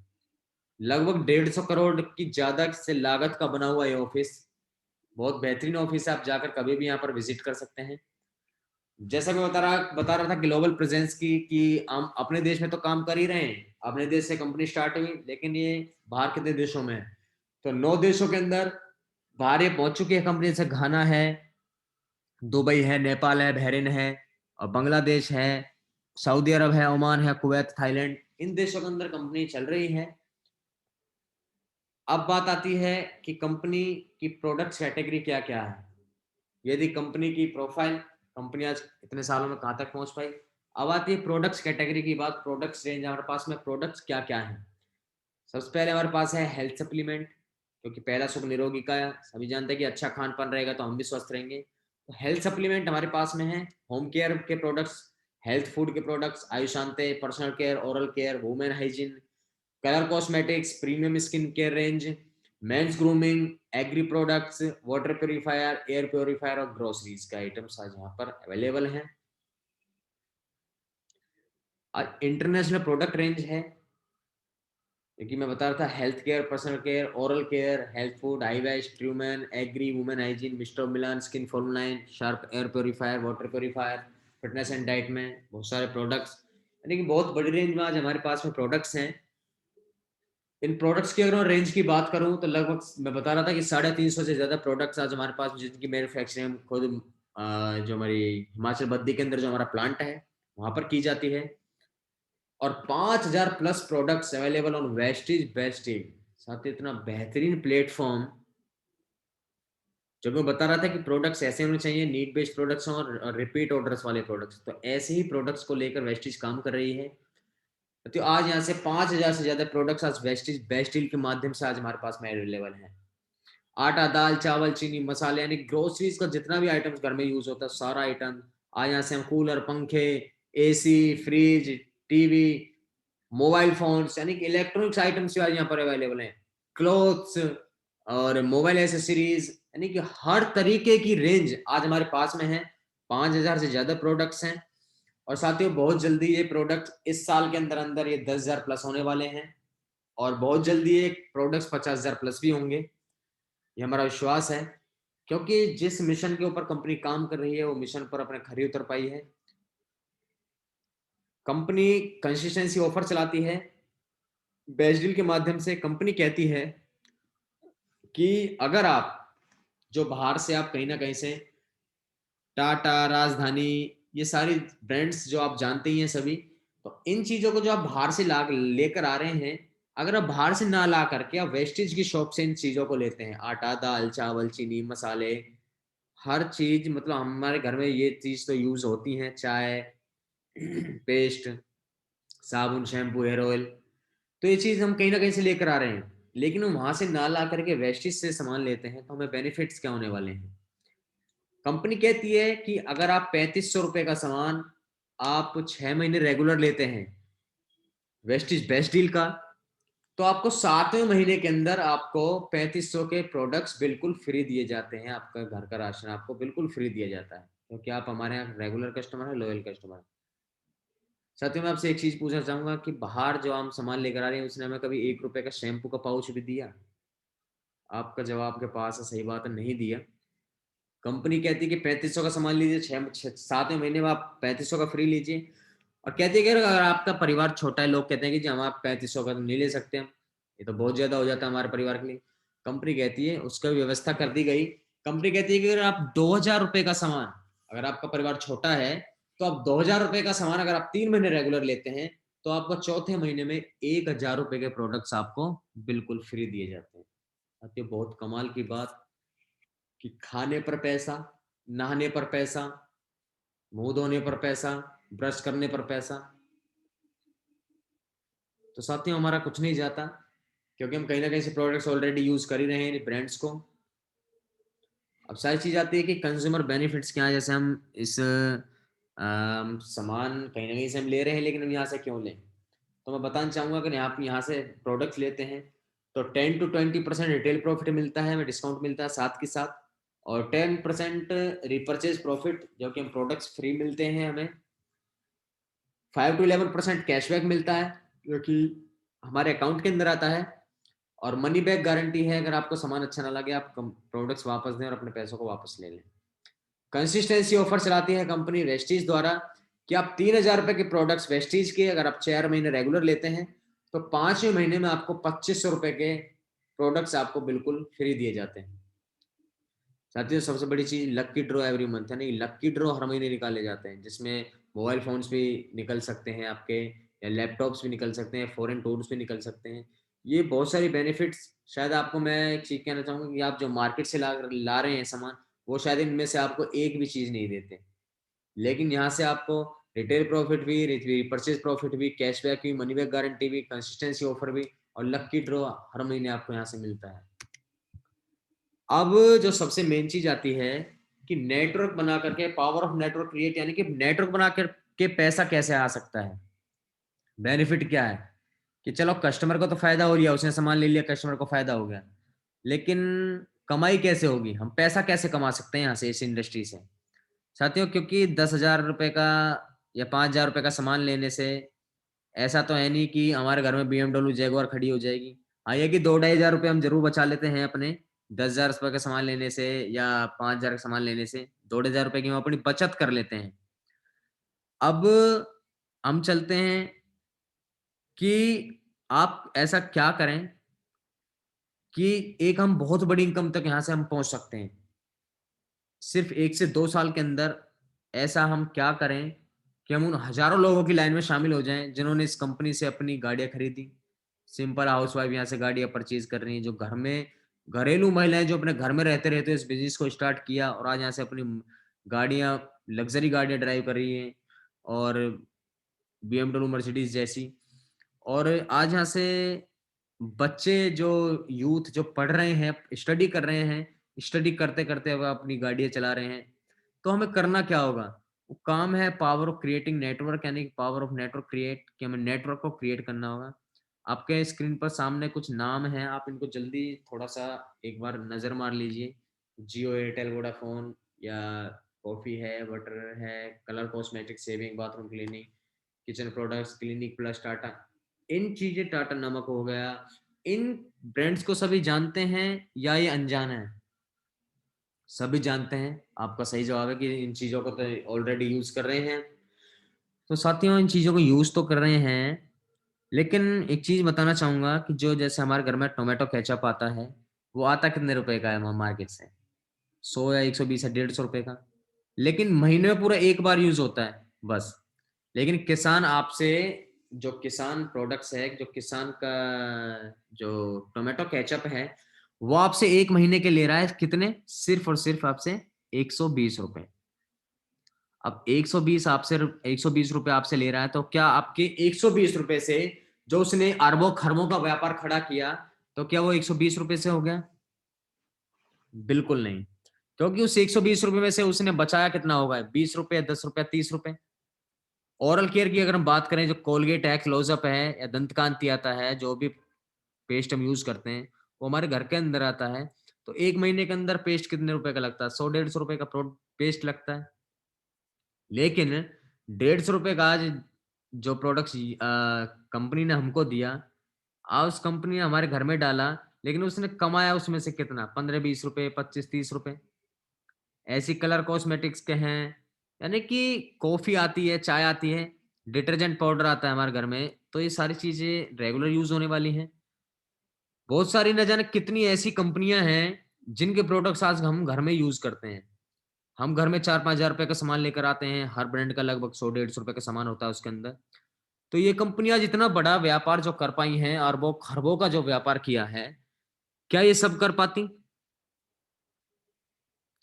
लगभग 150 करोड़ की ज्यादा से लागत का बना हुआ ये ऑफिस, बहुत बेहतरीन ऑफिस है। आप जाकर कभी भी यहाँ पर विजिट कर सकते हैं। जैसा मैं बता रहा था ग्लोबल प्रेजेंस की, कि हम अपने देश में तो काम कर ही रहे हैं, अपने देश से कंपनी स्टार्ट हुई, लेकिन ये बाहर कितने देशों में है? तो 9 देशों के अंदर बाहर ये पहुंच चुकी है कंपनी, जैसे घाना है, दुबई है, नेपाल है, बहरीन है, और बांग्लादेश है, सऊदी अरब है, ओमान है, कुवैत, थाईलैंड, इन देशों के अंदर कंपनी चल रही है। अब बात आती है कि कंपनी की प्रोडक्ट कैटेगरी क्या क्या है। यदि कंपनी की प्रोफाइल, कंपनी आज इतने सालों में कहाँ तक पहुंच पाई। अब आती है प्रोडक्ट्स कैटेगरी की बात, प्रोडक्ट्स रेंज हमारे पास में प्रोडक्ट्स क्या क्या है। सबसे पहले हमारे पास है हेल्थ सप्लीमेंट, क्योंकि पहला सुख निरोगी का है, सभी जानते हैं कि अच्छा खान पान रहेगा तो हम भी स्वस्थ रहेंगे। तो हेल्थ सप्लीमेंट हमारे पास में है। होम केयर के प्रोडक्ट्स, हेल्थ फूड के प्रोडक्ट्स, आयुषांते, personal care, oral care, women hygiene, colour cosmetics, premium skin care range, men's grooming, agri products, water purifier, air purifier और ग्रोसरीज के आइटम्स आज यहाँ पर अवेलेबल हैं। इंटरनेशनल प्रोडक्ट रेंज है, क्योंकि मैं बता रहा था health care, personal care, oral care, health food, आई वैश, ट्रूमैन, एग्री, वुमेन हाइजीन, मिस्टर मिलान, स्किन फॉर्मुलाइन, sharp air purifier, water purifier, fitness and diet में बहुत सारे प्रोडक्ट्स, यानी कि बहुत बड़ी रेंज में आज हमारे पास में प्रोडक्ट्स हैं। इन प्रोडक्ट्स की अगर रेंज की बात करूं तो लगभग मैं बता रहा था कि 350 से ज्यादा प्रोडक्ट्स आज हमारे पास, जिनकी मैन्युफैक्चरिंग खुद जो हमारी हिमाचल बद्दी के अंदर जो हमारा प्लांट है वहां पर की जाती है। और 5,000 plus products available on Vestige best deal. साथ ही इतना बेहतरीन प्लेटफॉर्म, जो मैं बता रहा था कि प्रोडक्ट्स ऐसे होने चाहिए, नीड बेस्ड प्रोडक्ट्स और रिपीट ऑर्डर्स वाले प्रोडक्ट्स, तो ऐसे ही प्रोडक्ट्स को लेकर वेस्टीज काम कर रही है। तो आज यहाँ से 5,000 से ज्यादा प्रोडक्ट्स आज वेस्टीज बेस्ट डील के माध्यम से आज हमारे पास में अवेलेबल है। आटा, दाल, चावल, चीनी, मसाले, यानी ग्रोसरीज का जितना भी आइटम्स घर में यूज होता है सारा आइटम आज यहाँ से हम कूलर, पंखे, AC, fridge, TV, mobile phones, यानी कि इलेक्ट्रॉनिक्स आइटम्स आज यहाँ पर अवेलेबल हैं, क्लोथ्स और मोबाइल एसेसरीज, यानी कि हर तरीके की रेंज आज हमारे पास में है। 5,000 से ज्यादा प्रोडक्ट्स हैं। और साथियों बहुत जल्दी ये प्रोडक्ट इस साल के अंदर अंदर ये 10,000 प्लस होने वाले हैं, और बहुत जल्दी ये प्रोडक्ट्स 50,000 प्लस भी होंगे, ये हमारा विश्वास है। क्योंकि जिस मिशन के ऊपर कंपनी काम कर रही है वो मिशन पर अपने खरी उतर पाई है। कंपनी कंसिस्टेंसी ऑफर चलाती है बेस्ट डील के माध्यम से। कंपनी कहती है कि अगर आप जो बाहर से आप कहीं ना कहीं से टाटा, राजधानी, ये सारी ब्रांड्स जो आप जानते ही हैं सभी, तो इन चीजों को जो आप बाहर से ला लेकर आ रहे हैं, अगर आप बाहर से ना ला करके आप वेस्टेज की शॉप से इन चीजों को लेते हैं, आटा, दाल, चावल, चीनी, मसाले, हर चीज, मतलब हमारे घर में ये चीज तो यूज होती है, चाय, पेस्ट, साबुन, शैम्पू, हेयर ऑयल, तो ये चीज हम कहीं ना कहीं से लेकर आ रहे हैं, लेकिन हम वहां से ना ला करके वेस्टेज से सामान लेते हैं, तो हमें बेनिफिट्स क्या होने वाले हैं। कंपनी कहती है कि अगर आप 3,500 रुपए का सामान आप 6 महीने रेगुलर लेते हैं वेस्टिज बेस्ट डील का, तो आपको 7वें महीने के अंदर आपको 3,500 के प्रोडक्ट्स बिल्कुल फ्री दिए जाते हैं। आपका घर का राशन आपको बिल्कुल फ्री दिया जाता है, क्योंकि आप हमारे यहाँ रेगुलर कस्टमर है, लॉयल कस्टमर है। साथ ही मैं आपसे एक चीज पूछना चाहूंगा कि बाहर जो हम सामान लेकर आ रहे हैं उसने हमें कभी 1 रुपए का शैम्पू का पाउच भी दिया? आपका जवाब के पास है, सही बात है, नहीं दिया। कंपनी कहती है कि 3,500 का सामान लीजिए, 7वें महीने में आप 3,500 का फ्री लीजिए। और कहती है कि अगर आपका परिवार छोटा है, लोग कहते हैं कि जी हम आप 3,500 का तो नहीं ले सकते, हम ये तो बहुत ज्यादा हो जाता है हमारे परिवार के लिए। कंपनी कहती है उसका व्यवस्था कर दी गई। कंपनी कहती है कि अगर आप 2,000 रुपए का सामान, अगर आपका परिवार छोटा है, तो आप 2,000 रुपए का सामान अगर आप 3 महीने रेगुलर लेते हैं, तो आपको चौथे महीने में 1,000 रुपए के प्रोडक्ट्स आपको बिल्कुल फ्री दिए जाते हैं। ये बहुत कमाल की बात, कि खाने पर पैसा, नहाने पर पैसा, मुंह धोने पर पैसा, ब्रश करने पर पैसा। तो साथियों हमारा कुछ नहीं जाता, क्योंकि हम कहीं ना कहीं से प्रोडक्ट्स ऑलरेडी यूज कर ही रहे हैं ब्रांड्स को। अब सारी चीज आती है कि कंज्यूमर बेनिफिट्स क्या है। जैसे हम इस सामान कहीं ना कहीं से हम ले रहे हैं, लेकिन हम यहाँ से क्यों लें? तो मैं बताना चाहूँगा कि आप यहाँ से प्रोडक्ट्स लेते हैं तो 10 to 20% रिटेल प्रॉफिट मिलता है, हमें डिस्काउंट मिलता है साथ के साथ, और 10% रिपर्चेज प्रॉफिट जो कि हम प्रोडक्ट्स फ्री मिलते हैं हमें। 5 to 11% कैशबैक मिलता है जो कि हमारे अकाउंट के अंदर आता है, और मनी बैक गारंटी है, अगर आपको सामान अच्छा ना लगे आप प्रोडक्ट्स वापस दें और अपने पैसों को वापस ले लें। कंसिस्टेंसी ऑफर चलाती है कंपनी वेस्टीज द्वारा कि आप 3,000 रुपए के प्रोडक्ट्स वेस्टीज के अगर आप 4 महीने रेगुलर लेते हैं तो 5वें महीने में आपको 2500 रुपए के प्रोडक्ट्स आपको बिल्कुल फ्री दिए जाते हैं। साथियों सबसे बड़ी चीज लक्की ड्रॉ एवरी मंथ है, नहीं लक्की ड्रॉ हर महीने निकाले जाते हैं, जिसमें मोबाइल फोन्स भी निकल सकते हैं आपके, या लैपटॉप्स भी निकल सकते हैं, फॉरेन टूर्स भी निकल सकते हैं। ये बहुत सारी बेनिफिट्स, शायद आपको मैं एक चीज कहना चाहूंगा कि आप जो मार्केट से ला रहे हैं सामान, वो शायद इनमें से आपको एक भी चीज नहीं देते, लेकिन यहाँ से आपको रिटेल प्रॉफिट भी, परचेज प्रॉफिट भी, कैशबैक भी, मनी बैक गारंटी भी, कंसिस्टेंसी ऑफर भी, और लक्की ड्रॉ हर महीने आपको यहाँ से मिलता है। अब जो सबसे मेन चीज आती है कि नेटवर्क बना करके, पावर ऑफ नेटवर्क क्रिएट, यानी कि नेटवर्क बना करके पैसा कैसे आ सकता है। बेनिफिट क्या है कि चलो कस्टमर को तो फायदा हो गया, उसने सामान ले लिया, कस्टमर को फायदा हो गया, लेकिन कमाई कैसे होगी, हम पैसा कैसे कमा सकते हैं यहाँ से, इस इंडस्ट्री से। साथियों क्योंकि 10,000 रुपए का या 5,000 रुपए का सामान लेने से ऐसा तो है नहीं कि हमारे घर में BMW जैगुआर खड़ी हो जाएगी। हाँ ये कि 2-2,500 रुपए हम जरूर बचा लेते हैं अपने 10,000 रुपए का सामान लेने से या 5,000 का सामान लेने से, 2-2,500 रुपए की हम अपनी बचत कर लेते हैं। अब हम चलते हैं कि आप ऐसा क्या करें कि एक हम बहुत बड़ी इनकम तक यहाँ से हम पहुंच सकते हैं। सिर्फ 1 से 2 साल के अंदर ऐसा हम क्या करें कि हम उन हजारों लोगों की लाइन में शामिल हो जाएं जिन्होंने इस कंपनी से अपनी गाड़ियां खरीदी। सिंपल हाउसवाइफ यहाँ से गाड़ियां परचेज कर रही हैं, जो घर में घरेलू महिलाएं जो अपने घर में रहते रहते इस बिजनेस को स्टार्ट किया और आज यहाँ से अपनी गाड़ियां, लग्जरी गाड़ियां ड्राइव कर रही हैं, और BMW, मर्सिडीज जैसी। और आज यहाँ से बच्चे जो यूथ जो पढ़ रहे हैं, स्टडी कर रहे हैं, स्टडी करते करते अब अपनी गाड़ियां चला रहे हैं। तो हमें करना क्या होगा, वो काम है पावर ऑफ क्रिएटिंग नेटवर्क, यानी पावर ऑफ नेटवर्क क्रिएट, कि हमें नेटवर्क को क्रिएट करना होगा। आपके स्क्रीन पर सामने कुछ नाम हैं, आप इनको जल्दी थोड़ा सा एक बार नजर मार लीजिए। जियो, एयरटेल, वोडाफोन, या कॉफी है, बटर है, colour cosmetic, shaving, bathroom cleaning, kitchen products, clinic plus, Tata, इन चीजें, टाटा नमक हो गया, इन ब्रांड्स को सभी जानते हैं या ये अनजान है? सभी जानते हैं। आपका सही जवाब है कि इन चीजों को तो ऑलरेडी यूज कर रहे हैं। तो साथियों इन चीजों को यूज तो कर रहे हैं, लेकिन एक चीज बताना चाहूंगा कि जो जैसे हमारे घर में टोमेटो केचप आता है, वो आता कितने रुपए का है मार्केट से? 100 या 120 या 150 रुपए का, लेकिन महीने में पूरा एक बार यूज होता है बस। लेकिन किसान आपसे, जो किसान प्रोडक्ट्स है, जो किसान का जो टोमेटो केचप है, वो आपसे एक महीने के ले रहा है कितने, सिर्फ और सिर्फ आपसे 120 रुपए। अब 120 आपसे 120 रुपए आपसे ले रहा है, तो क्या आपके 120 रुपए से जो उसने अरबों खरबों का व्यापार खड़ा किया, तो क्या वो 120 रुपए से हो गया? बिल्कुल नहीं, क्योंकि उस 120 रुपए में से उसने बचाया कितना होगा, 20 रुपए, 10 रुपए, 30 रुपए। ओरल केयर की अगर हम बात करें, जो कोलगेट है, क्लोजअप है, या दंतकांति आता है, जो भी पेस्ट हम यूज करते हैं वो हमारे घर के अंदर आता है, तो एक महीने के अंदर पेस्ट कितने रुपए का लगता है? 100-150 रुपए का पेस्ट लगता है। लेकिन 150 रुपए का आज जो प्रोडक्ट कंपनी ने हमको दिया, आज उस कंपनी ने हमारे घर में डाला, लेकिन उसने कमाया उसमें से कितना, 15-20 रुपए, 25-30 रुपए। ऐसी कलर कॉस्मेटिक्स के हैं, यानी कि कॉफी आती है, चाय आती है, डिटर्जेंट पाउडर आता है हमारे घर में, तो ये सारी चीजें रेगुलर यूज होने वाली हैं। बहुत सारी न जाने कितनी ऐसी कंपनियां हैं जिनके प्रोडक्ट्स आज हम घर में यूज करते हैं। हम घर में 4-5 हजार रुपए का सामान लेकर आते हैं, हर ब्रांड का लगभग 100-150 रुपए का सामान होता है उसके अंदर। तो ये कंपनियां जितना बड़ा व्यापार जो कर पाई हैं, अरबों खरबों का जो व्यापार किया है, क्या ये सब कर पाती?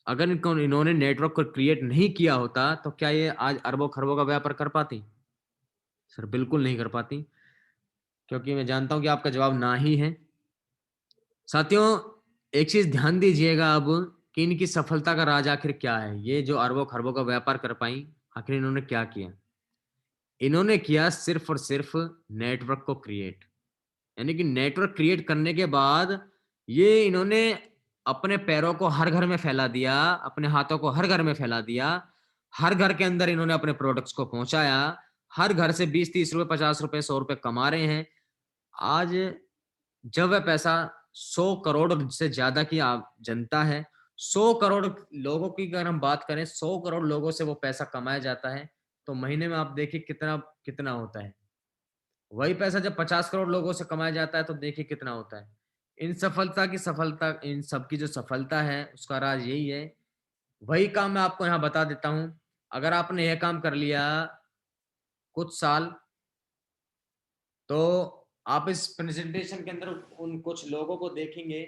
अगर इन्होंने नेटवर्क को क्रिएट नहीं किया होता तो क्या ये आज अरबों खरबों का व्यापार कर पाती? सर बिल्कुल नहीं कर पाती, क्योंकि मैं जानता हूं कि आपका जवाब ना ही है। साथियों एक चीज ध्यान दीजिएगा अब, कि इनकी सफलता का राज आखिर क्या है, ये जो अरबों खरबों का व्यापार कर पाई, आखिर इन्होंने क्या किया। इन्होंने किया सिर्फ और सिर्फ नेटवर्क को क्रिएट, यानी कि नेटवर्क क्रिएट करने के बाद ये इन्होंने अपने पैरों को हर घर में फैला दिया, अपने हाथों को हर घर में फैला दिया। हर घर के अंदर इन्होंने अपने प्रोडक्ट्स को पहुँचाया। हर घर से 20-30 रुपए, 50 रुपए, 100 रुपए कमा रहे हैं। आज जब वह पैसा 100 करोड़ से ज़्यादा की जनता है, 100 करोड़ लोगों की अगर हम बात करें, 100 करोड़ लोगों से वो पैसा कमाया जाता है, तो महीने में आप देखिए कितना कितना होता है। वही पैसा जब 50 करोड़ लोगों से कमाया जाता है, तो देखिए कितना होता है। इन सबकी जो सफलता है, उसका राज यही है। वही काम मैं आपको यहाँ बता देता हूँ। अगर आपने यह काम कर लिया कुछ साल, तो आप इस प्रेज़ेंटेशन के अंदर उन कुछ लोगों को देखेंगे,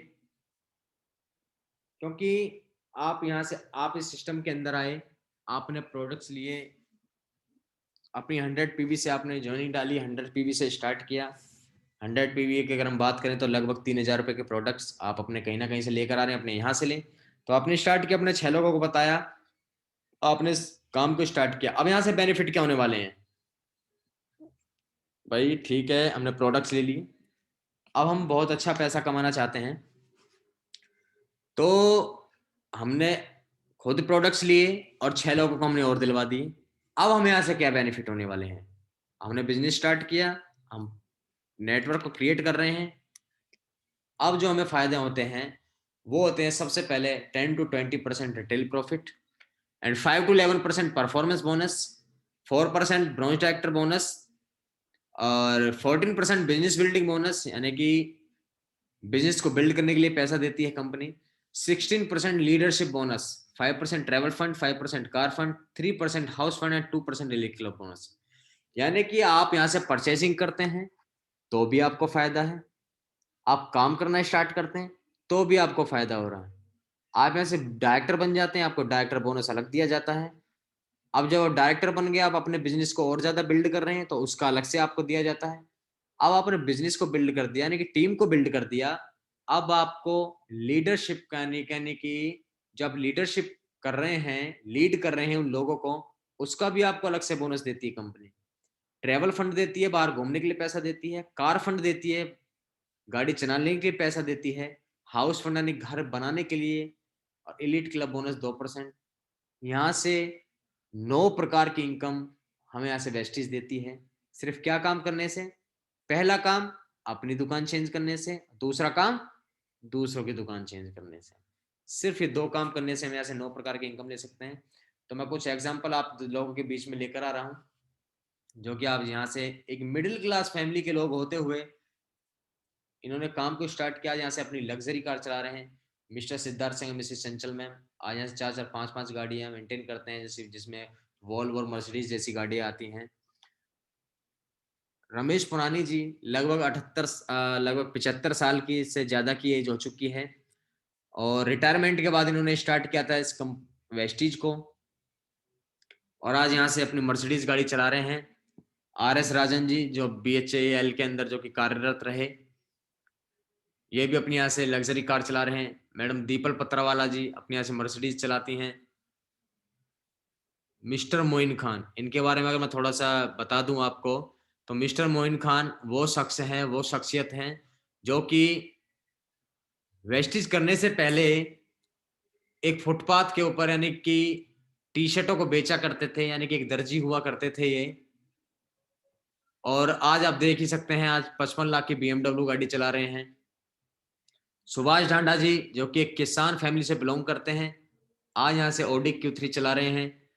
क्योंकि आप इस सिस्टम के अंदर आए, आपने प्रोडक्ट्स लिए, अपनी 100 पीवी से आपने जॉइनिंग डाली, 100 पीवी से स्टार्ट किया। 100 पीवी की अगर हम बात करें तो लगभग 3000 रुपए के प्रोडक्ट्स आप अपने कहीं ना कहीं से लेकर आ रहे हैं, अपने यहाँ से लें। तो आपने स्टार्ट किया, अपने 6 लोगों को बताया, आपने इस काम को स्टार्ट किया। अब यहाँ से बेनिफिट क्या होने वाले हैं भाई? ठीक है, हमने प्रोडक्ट्स ले लिए, अब हम बहुत अच्छा पैसा कमाना चाहते हैं, तो हमने खुद प्रोडक्ट्स लिए और 6 लोगों को हमने और दिलवा दी। अब हमें यहाँ से क्या बेनिफिट होने वाले हैं? हमने बिजनेस स्टार्ट किया, हम नेटवर्क को क्रिएट कर रहे हैं। अब जो हमें फायदे होते हैं वो होते हैं, सबसे पहले 10 to 20% retail profit and 5 to 11% performance bonus, 4% bronze director bonus और 14% बिजनेस बिल्डिंग बोनस, यानी कि बिजनेस को बिल्ड करने के लिए पैसा देती है company. 16% leadership bonus, 5% travel fund, 5% car fund, 3% house fund and 2% daily club bonus. यानी कि आप यहाँ से परचेसिंग करते हैं तो भी आपको फायदा है, आप काम करना स्टार्ट करते हैं तो भी आपको फायदा हो रहा है, आप यहाँ से डायरेक्टर बन जाते हैं, आपको डायरेक्टर बोनस अलग दिया जाता है। अब जब डायरेक्टर बन गए, आप अपने बिजनेस को और ज्यादा बिल्ड कर रहे हैं, तो उसका अलग से आपको दिया जाता है। अब आपने बिजनेस को बिल्ड कर दिया, यानी कि टीम को बिल्ड कर दिया। अब आपको लीडरशिप का, यानी कि जब लीडरशिप कर रहे हैं, लीड कर रहे हैं उन लोगों को, उसका भी आपको अलग से बोनस देती है कंपनी। ट्रैवल फंड देती है, बाहर घूमने के लिए पैसा देती है। कार फंड देती है, गाड़ी चलाने के लिए पैसा देती है। हाउस फंड यानी घर बनाने के लिए। और एलीट क्लब बोनस 2%। यहाँ से 9 प्रकार की इनकम हमें यहाँ से वेस्टिज देती है, सिर्फ क्या काम करने से? पहला काम अपनी दुकान चेंज करने से, दूसरा काम दूसरों की दुकान चेंज करने से। सिर्फ ये 2 काम करने से हम यहाँ से 9 प्रकार की इनकम ले सकते हैं। तो मैं कुछ एग्जांपल आप लोगों के बीच में लेकर आ रहा हूँ, जो कि आप यहाँ से एक मिडिल क्लास फैमिली के लोग होते हुए इन्होंने काम को स्टार्ट किया। यहाँ से अपनी लग्जरी कार चला रहे हैं। मिस्टर सिद्धार्थ सिंह, मिसेस चंचल मैम आज यहाँ से 4-4, 5-5 गाड़ियाँ मेंटेन करते हैं, जैसे जिसमें वॉल्वो और मर्सिडीज जैसी गाड़ियाँ आती हैं। रमेश पुरानी जी लगभग 75 साल की से ज़्यादा की एज हो चुकी है, और रिटायरमेंट के बाद इन्होंने स्टार्ट किया था इस वेस्टीज को, और आज यहाँ से अपनी मर्सिडीज गाड़ी चला रहे हैं। RS राजन जी जो BHEL के अंदर जो कि कार्यरत रहे, ये भी अपनी यहाँ से लग्जरी कार चला रहे हैं। मैडम दीपल पत्रावाला जी अपनी यहाँ से मर्सिडीज चलाती हैं। मिस्टर मोइन खान, इनके बारे में अगर मैं थोड़ा सा बता दूं आपको, तो मिस्टर मोइन खान वो शख्स हैं, वो शख्सियत हैं जो कि वेस्टिज करने से पहले एक फुटपाथ के ऊपर, यानी कि टी शर्टों को बेचा करते थे, यानी कि एक दर्जी हुआ करते थे ये। और आज आप देख ही सकते हैं, आज 55 लाख की BMW गाड़ी चला रहे हैं। सुभाष ढांडा जी जो कि एक किसान फैमिली से बिलोंग करते हैं, आज यहाँ से ऑडी Q3 चला रहे हैं।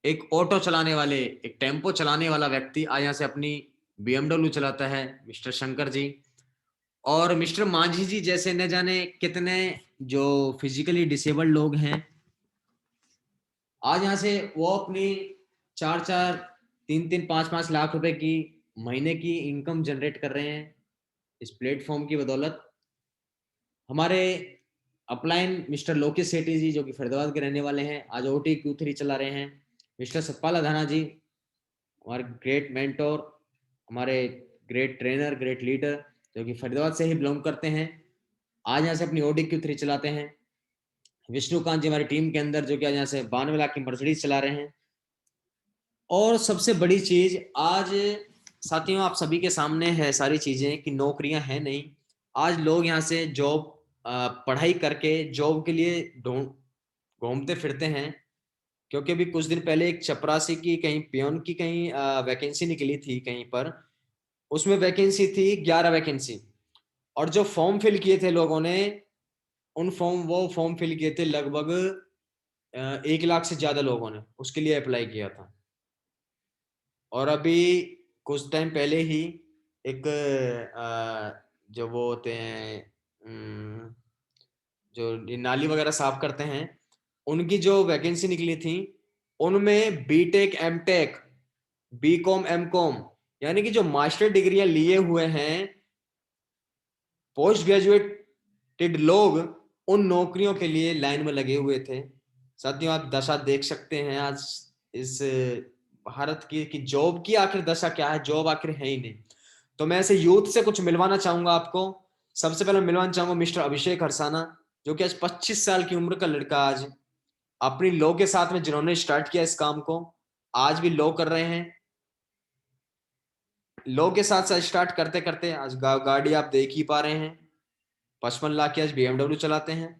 एक ऑटो चलाने वाले, एक टेम्पो चलाने वाला व्यक्ति आज यहाँ से अपनी BMW चलाता है, मिस्टर शंकर जी। और मिस्टर मांझी जी जैसे न जाने कितने जो फिजिकली डिसेबल्ड लोग हैं, आज यहाँ से वो अपनी 4-4, 3-3, 5-5 लाख रुपए की महीने की इनकम जनरेट कर रहे हैं इस प्लेटफॉर्म की बदौलत। हमारे अपलाइन मिस्टर लोकेश सेठी जी जो कि फरीदाबाद के रहने वाले हैं, आज OT Q3 चला रहे हैं। मिस्टर सतपाल अधाना जी हमारे ग्रेट मेंटोर, हमारे ग्रेट ट्रेनर, ग्रेट लीडर, जो कि फरीदाबाद से ही बिलोंग करते हैं, आज यहाँ से अपनी OD Q3 चलाते हैं। विष्णुकांत जी हमारी टीम के अंदर जो कि आज यहाँ से 92 लाख की मर्सिडीज चला रहे हैं। और सबसे बड़ी चीज आज साथियों आप सभी के सामने है सारी चीजें कि नौकरियां हैं नहीं। आज लोग यहाँ से जॉब पढ़ाई करके जॉब के लिए ढूंढ घूमते फिरते हैं। क्योंकि अभी कुछ दिन पहले एक चपरासी की कहीं पियोन की कहीं वैकेंसी निकली थी कहीं पर। उसमें वैकेंसी थी 11 वैकेंसी। और जो फॉर्म फिल किए थे लोगों ने वो फॉर्म फिल किए थे लगभग 1 लाख से ज्यादा लोगों ने उसके लिए अप्लाई किया था। और अभी कुछ टाइम पहले ही एक जो वो होते हैं जो नाली वगैरह साफ करते हैं उनकी जो वैकेंसी निकली थी उनमें बीटेक एमटेक बीकॉम एमकॉम यानी कि जो मास्टर डिग्रियां लिए हुए हैं पोस्ट ग्रेजुएटेड लोग उन नौकरियों के लिए लाइन में लगे हुए थे। साथियों आप दशा देख सकते हैं आज इस भारत की कि जॉब की आखिर दशा क्या है। जॉब आखिर है ही नहीं। तो मैं ऐसे यूथ से कुछ मिलवाना चाहूंगा आपको। सबसे पहले मिलवाना चाहूंगा मिस्टर अभिषेक हरसाना जो कि आज 25 साल की उम्र का लड़का आज अपनी लॉ के साथ में जिन्होंने स्टार्ट किया इस काम को आज भी लॉ कर रहे हैं। लॉ के साथ साथ स्टार्ट करते करते आज गाड़ी आप देख ही पा रहे हैं 55 लाख की आज BMW चलाते हैं।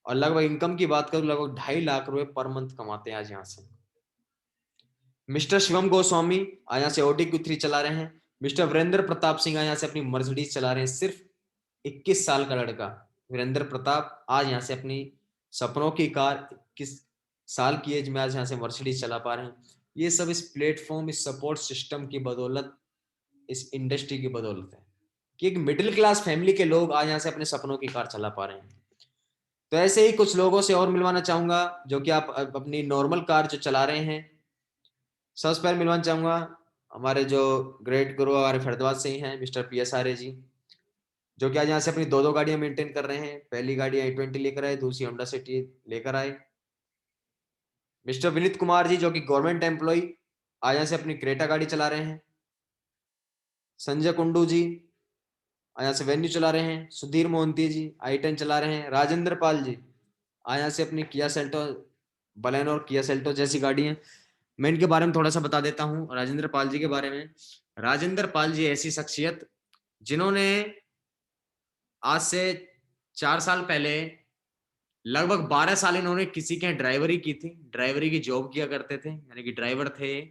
और लगभग इनकम की बात करूं लगभग 2.5 लाख रुपए पर मंथ कमाते हैं आज यहाँ से। मिस्टर शिवम गोस्वामी आज यहाँ से Audi Q3 चला रहे हैं। मिस्टर वीरेंद्र प्रताप सिंह आज यहाँ से अपनी मर्सिडीज चला रहे हैं। सिर्फ 21 साल का लड़का वीरेंद्र प्रताप आज यहाँ से अपनी सपनों की कार 21 साल की एज में आज यहाँ से मर्सिडीज चला पा रहे हैं। ये सब इस प्लेटफॉर्म इस सपोर्ट सिस्टम की बदौलत इस इंडस्ट्री की बदौलत है कि एक मिडिल क्लास फैमिली के लोग आज यहाँ से अपने सपनों की कार चला पा रहे हैं। तो ऐसे ही कुछ लोगों से और मिलवाना चाहूंगा जो कि आप अपनी नॉर्मल कार जो चला रहे हैं। सबसे पहले मिलवाना चाहूंगा हमारे जो ग्रेट गुरु हमारे फरीदाबाद से ही हैं मिस्टर PS आर्य जी जो कि आज यहाँ से अपनी दो दो गाड़ियां मेंटेन कर रहे हैं। पहली गाड़ी i20 लेकर आए दूसरी होंडा सिटी लेकर आए। मिस्टर विनीत कुमार जी जो कि गवर्नमेंट एम्प्लॉय आज यहाँ से अपनी क्रेटा गाड़ी चला रहे हैं। संजय कुंडू जी यहाँ से वेन्यू चला रहे हैं। सुधीर मोहंती जी i10 चला रहे हैं। राजेंद्र पाल जी यहाँ से अपनी किया सेल्टो बलेनो और किया सेल्टो जैसी गाड़ी हैं। मैं इनके बारे में थोड़ा सा बता देता हूँ राजेंद्र पाल जी के बारे में। राजेंद्र पाल जी ऐसी शख्सियत जिन्होंने आज से 4 साल पहले लगभग 12 साल इन्होंने किसी के ड्राइवरी की थी। ड्राइवरी की जॉब किया करते थे यानी कि ड्राइवर थे।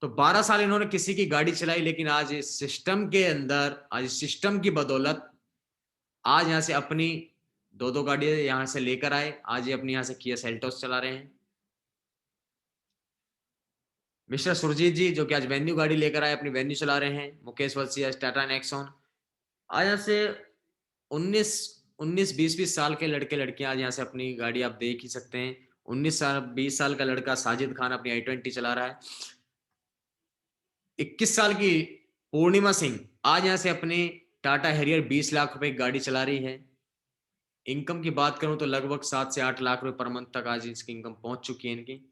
तो 12 साल इन्होंने किसी की गाड़ी चलाई लेकिन आज इस सिस्टम के अंदर आज इस सिस्टम की बदौलत आज यहाँ से अपनी दो दो गाड़ियां यहाँ से लेकर आए। आज ये अपनी यहाँ से किया सेल्टोस चला रहे हैं। मिस्टर सुरजीत जी जो कि आज वेन्यू गाड़ी लेकर आए अपनी वेन्यू चला रहे हैं। मुकेश वत्सी आज टाटा नेक्सॉन। आज यहाँ से 19 20 साल के लड़के लड़कियां आज यहाँ से अपनी गाड़ी आप देख ही सकते हैं। 19 साल 20 साल का लड़का साजिद खान अपनी i20 चला रहा है। 21 साल की पूर्णिमा सिंह आज यहाँ से अपनी टाटा हैरियर 20 लाख रुपए की गाड़ी चला रही है। इनकम की बात करूं तो लगभग 7 से 8 लाख रुपए पर मंथ तक आज इसकी इनकम पहुंच चुकी है इनकी।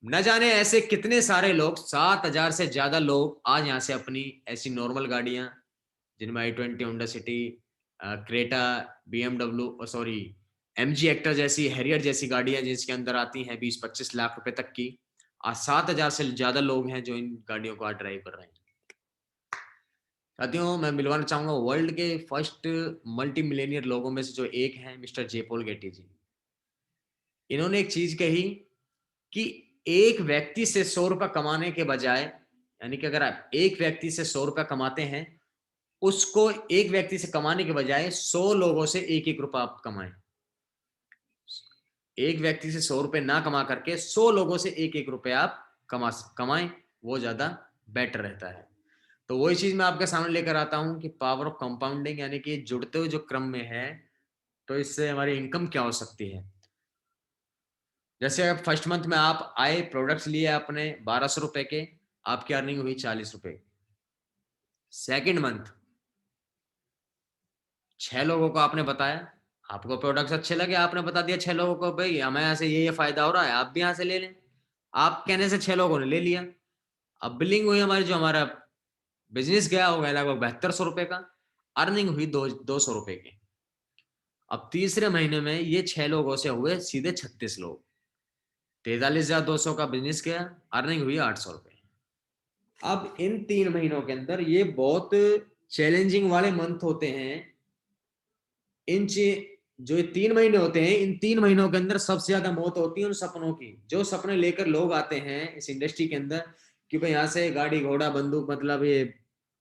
न जाने ऐसे कितने सारे लोग 7,000 से ज्यादा लोग आज यहाँ से अपनी ऐसी नॉर्मल गाड़ियां जिनमें i20 Honda city Creta BMW sorry MG actor जैसी हैरियर जैसी गाड़ियां जिसके अंदर आती हैं 20-25 लाख रुपए तक की। आज 7,000 से ज्यादा लोग हैं जो इन गाड़ियों को आज ड्राइव कर रहे हैं। साथियों मैं मिलवाना चाहूंगा वर्ल्ड के फर्स्ट मल्टी मिलेनियर लोगों में से जो एक है मिस्टर जे पॉल गेटी जी। इन्होंने एक चीज कही कि एक व्यक्ति से 100 रुपया कमाने के बजाय यानी कि अगर आप एक व्यक्ति से 100 रुपया कमाते हैं उसको एक व्यक्ति से कमाने के बजाय 100 लोगों से एक एक रुपया आप कमाएं। एक व्यक्ति से 100 रुपए ना कमा करके 100 लोगों से एक एक रुपया आप कमाएं वो ज्यादा बेटर रहता है। तो वही चीज मैं आपके सामने लेकर आता हूं कि पावर ऑफ कंपाउंडिंग यानी कि जुड़ते हुए जो क्रम में है तो इससे हमारी इनकम क्या हो सकती है। जैसे अब फर्स्ट मंथ में आप आए प्रोडक्ट्स लिए आपने 1200 रुपए के आपकी अर्निंग हुई 40 रुपए। सेकेंड मंथ 6 लोगों को आपने बताया आपको प्रोडक्ट्स अच्छे लगे आपने बता दिया 6 लोगों को भाई हमें यहाँ से ये फायदा हो रहा है आप भी यहाँ से ले लें। आप कहने से 6 लोगों ने ले लिया। अब बिलिंग हुई हमारी जो हमारा बिजनेस गया हो गया लगभग 7200 रुपए का। अर्निंग हुई 200 रुपए की। अब तीसरे महीने में ये 6 लोगों से हुए सीधे 36 लोग। 43,200 का बिजनेस किया, अर्निंग हुई 800 रुपए। अब इन 3 महीनों के अंदर ये बहुत चैलेंजिंग वाले मंथ होते हैं। जो ये 3 महीने होते हैं, इन 3 महीनों के अंदर सबसे ज्यादा मौत होती है उन सपनों की, जो सपने लेकर लोग आते हैं इस इंडस्ट्री के अंदर कि भाई यहाँ से गाड़ी घोड़ा बंदूक, मतलब ये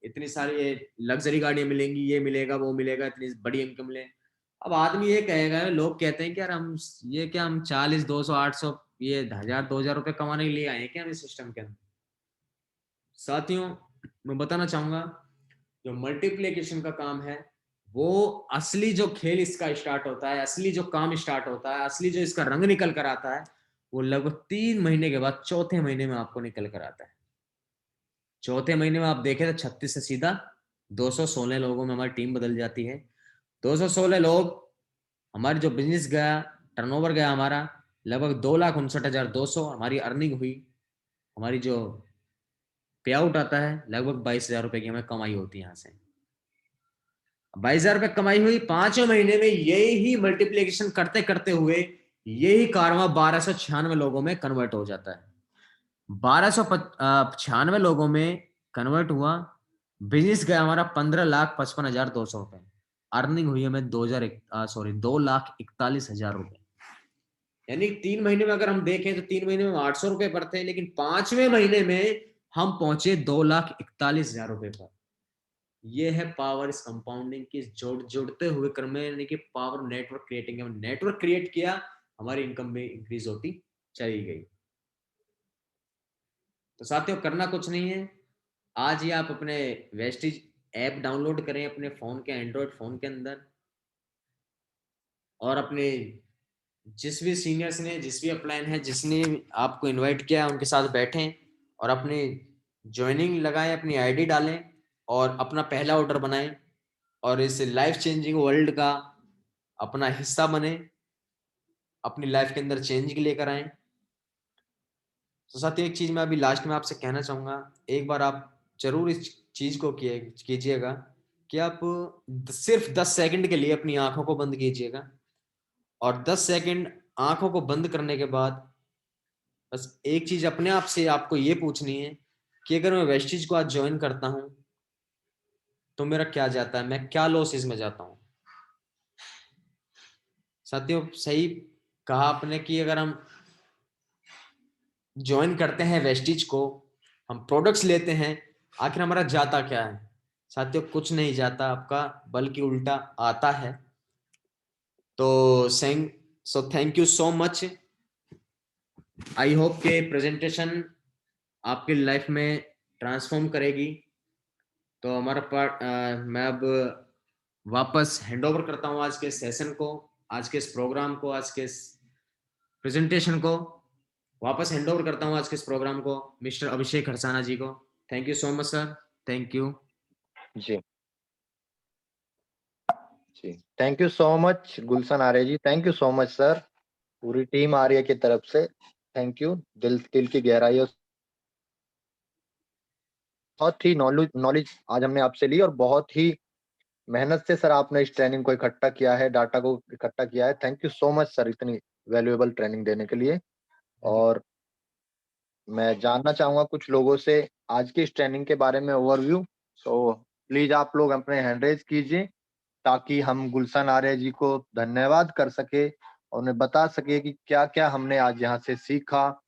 इतनी सारी ये लग्जरी गाड़ियां मिलेंगी, ये मिलेगा वो मिलेगा, इतनी बड़ी इनकम मिले। अब आदमी ये कहेगा, लोग कहते हैं कि यार हम ये क्या, हम 40, 200, 800, ये 1,000, 2,000 रुपए कमाने के लिए आए हैं क्या हम इस सिस्टम के अंदर? साथियों, मैं बताना चाहूंगा, जो मल्टीप्लिकेशन का काम है, वो असली जो खेल इसका स्टार्ट होता है, असली जो काम स्टार्ट होता है, असली जो इसका रंग निकल कर आता है, वो लगभग 3 महीने के बाद चौथे महीने में आपको निकल कर आता है। चौथे महीने में आप देखें तो 36 से सीधा 216 लोगों में हमारी टीम बदल जाती है। 216 लोग, हमारी जो बिजनेस गया, टर्नओवर गया हमारा लगभग 2,59,200, हमारी अर्निंग हुई, हमारी जो पे आउट आता है लगभग 22,000 रुपए की हमें कमाई होती है यहाँ से। 22,000 रुपए कमाई हुई, 5वें महीने में यही मल्टीप्लीकेशन करते करते हुए यही कारवा 1,296 लोगों में कन्वर्ट हो जाता है। 1,296 लोगों में कन्वर्ट हुआ, बिजनेस गया हमारा 15,55,200 रुपए, अर्निंग हुई हमें 2,41,000 रुपए। यानी 3 महीने में अगर हम देखें तो 3 महीने में 800 रुपए पर थे, लेकिन 5वें महीने में हम पहुंचे 2,41,000 रुपए पर। ये है पावर इस कंपाउंडिंग की, जोड़ते हुए क्रम में, यानी कि power network creating. Network create किया, हमारी इनकम में इंक्रीज होती चली गई। तो साथियों, करना कुछ नहीं है, आज ही आप अपने वेस्टिज ऐप डाउनलोड करें अपने फोन के, एंड्रॉइड फोन के अंदर, और अपने जिस भी सीनियर्स ने, जिस भी अपलाइन है, जिसने आपको इनवाइट किया उनके साथ बैठें और अपनी ज्वाइनिंग लगाएं, अपनी आईडी डालें और अपना पहला ऑर्डर बनाएं और इस लाइफ चेंजिंग वर्ल्ड का अपना हिस्सा बने, अपनी लाइफ के अंदर चेंज लेकर आए। तो साथियों, एक चीज मैं अभी लास्ट में आपसे कहना चाहूंगा, एक बार आप जरूर इस चीज को कीजिएगा कि आप सिर्फ 10 सेकंड के लिए अपनी आंखों को बंद कीजिएगा, और 10 सेकंड आंखों को बंद करने के बाद बस एक चीज अपने आप से आपको ये पूछनी है कि अगर मैं वेस्टिज को आज ज्वाइन करता हूं तो मेरा क्या जाता है, मैं क्या लॉसेस में जाता हूं। साथियों, सही कहा आपने कि अगर हम ज्वाइन करते हैं वेस्टिज को, हम प्रोडक्ट्स लेते हैं, आखिर हमारा जाता क्या है? साथियों, कुछ नहीं जाता आपका, बल्कि उल्टा आता है। तो thank you so much. I hope के प्रेजेंटेशन आपकी लाइफ में ट्रांसफॉर्म करेगी। तो हमारा मैं अब वापस हैंड ओवर करता हूं आज के सेशन को, आज के इस प्रोग्राम को, आज के इस प्रेजेंटेशन को वापस हैंड ओवर करता हूं आज के इस प्रोग्राम को मिस्टर अभिषेक हरसाना जी को। Thank you so much sir. Thank you ji ji, thank you so much Gulshan Arya ji, thank you so much sir, पूरी टीम आर्य की तरफ से थैंक यू, दिल की गहराइयों से। बहुत ही नॉलेज आज हमने आपसे ली और बहुत ही मेहनत से सर आपने इस ट्रेनिंग को इकट्ठा किया है, डाटा को इकट्ठा किया है। Thank you so much sir इतनी वैल्यूएबल ट्रेनिंग देने के लिए। और मैं जानना चाहूंगा कुछ लोगों से आज की इस ट्रेनिंग के बारे में ओवरव्यू। सो प्लीज आप लोग अपने हैंड रेज कीजिए ताकि हम गुलशन आर्य जी को धन्यवाद कर सके और उन्हें बता सके कि क्या क्या हमने आज यहाँ से सीखा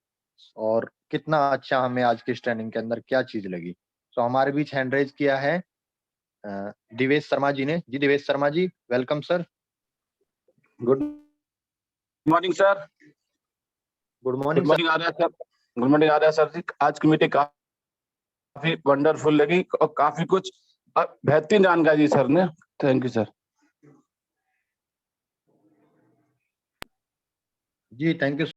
और कितना अच्छा हमें आज की इस ट्रेनिंग के अंदर क्या चीज लगी। तो हमारे बीच हैंड रेज किया है दिवेश शर्मा जी ने। जी Divesh Sharma ji, welcome sir. Good morning sir. Good good morning sir. Morning आ रहा है सर। गुड मॉर्निंग आ रहा है सर जी। आज की मीटिंग काफी वंडरफुल लगी और काफी कुछ बेहतरीन जानकारी सर ने। Thank you sir. जी थैंक यू।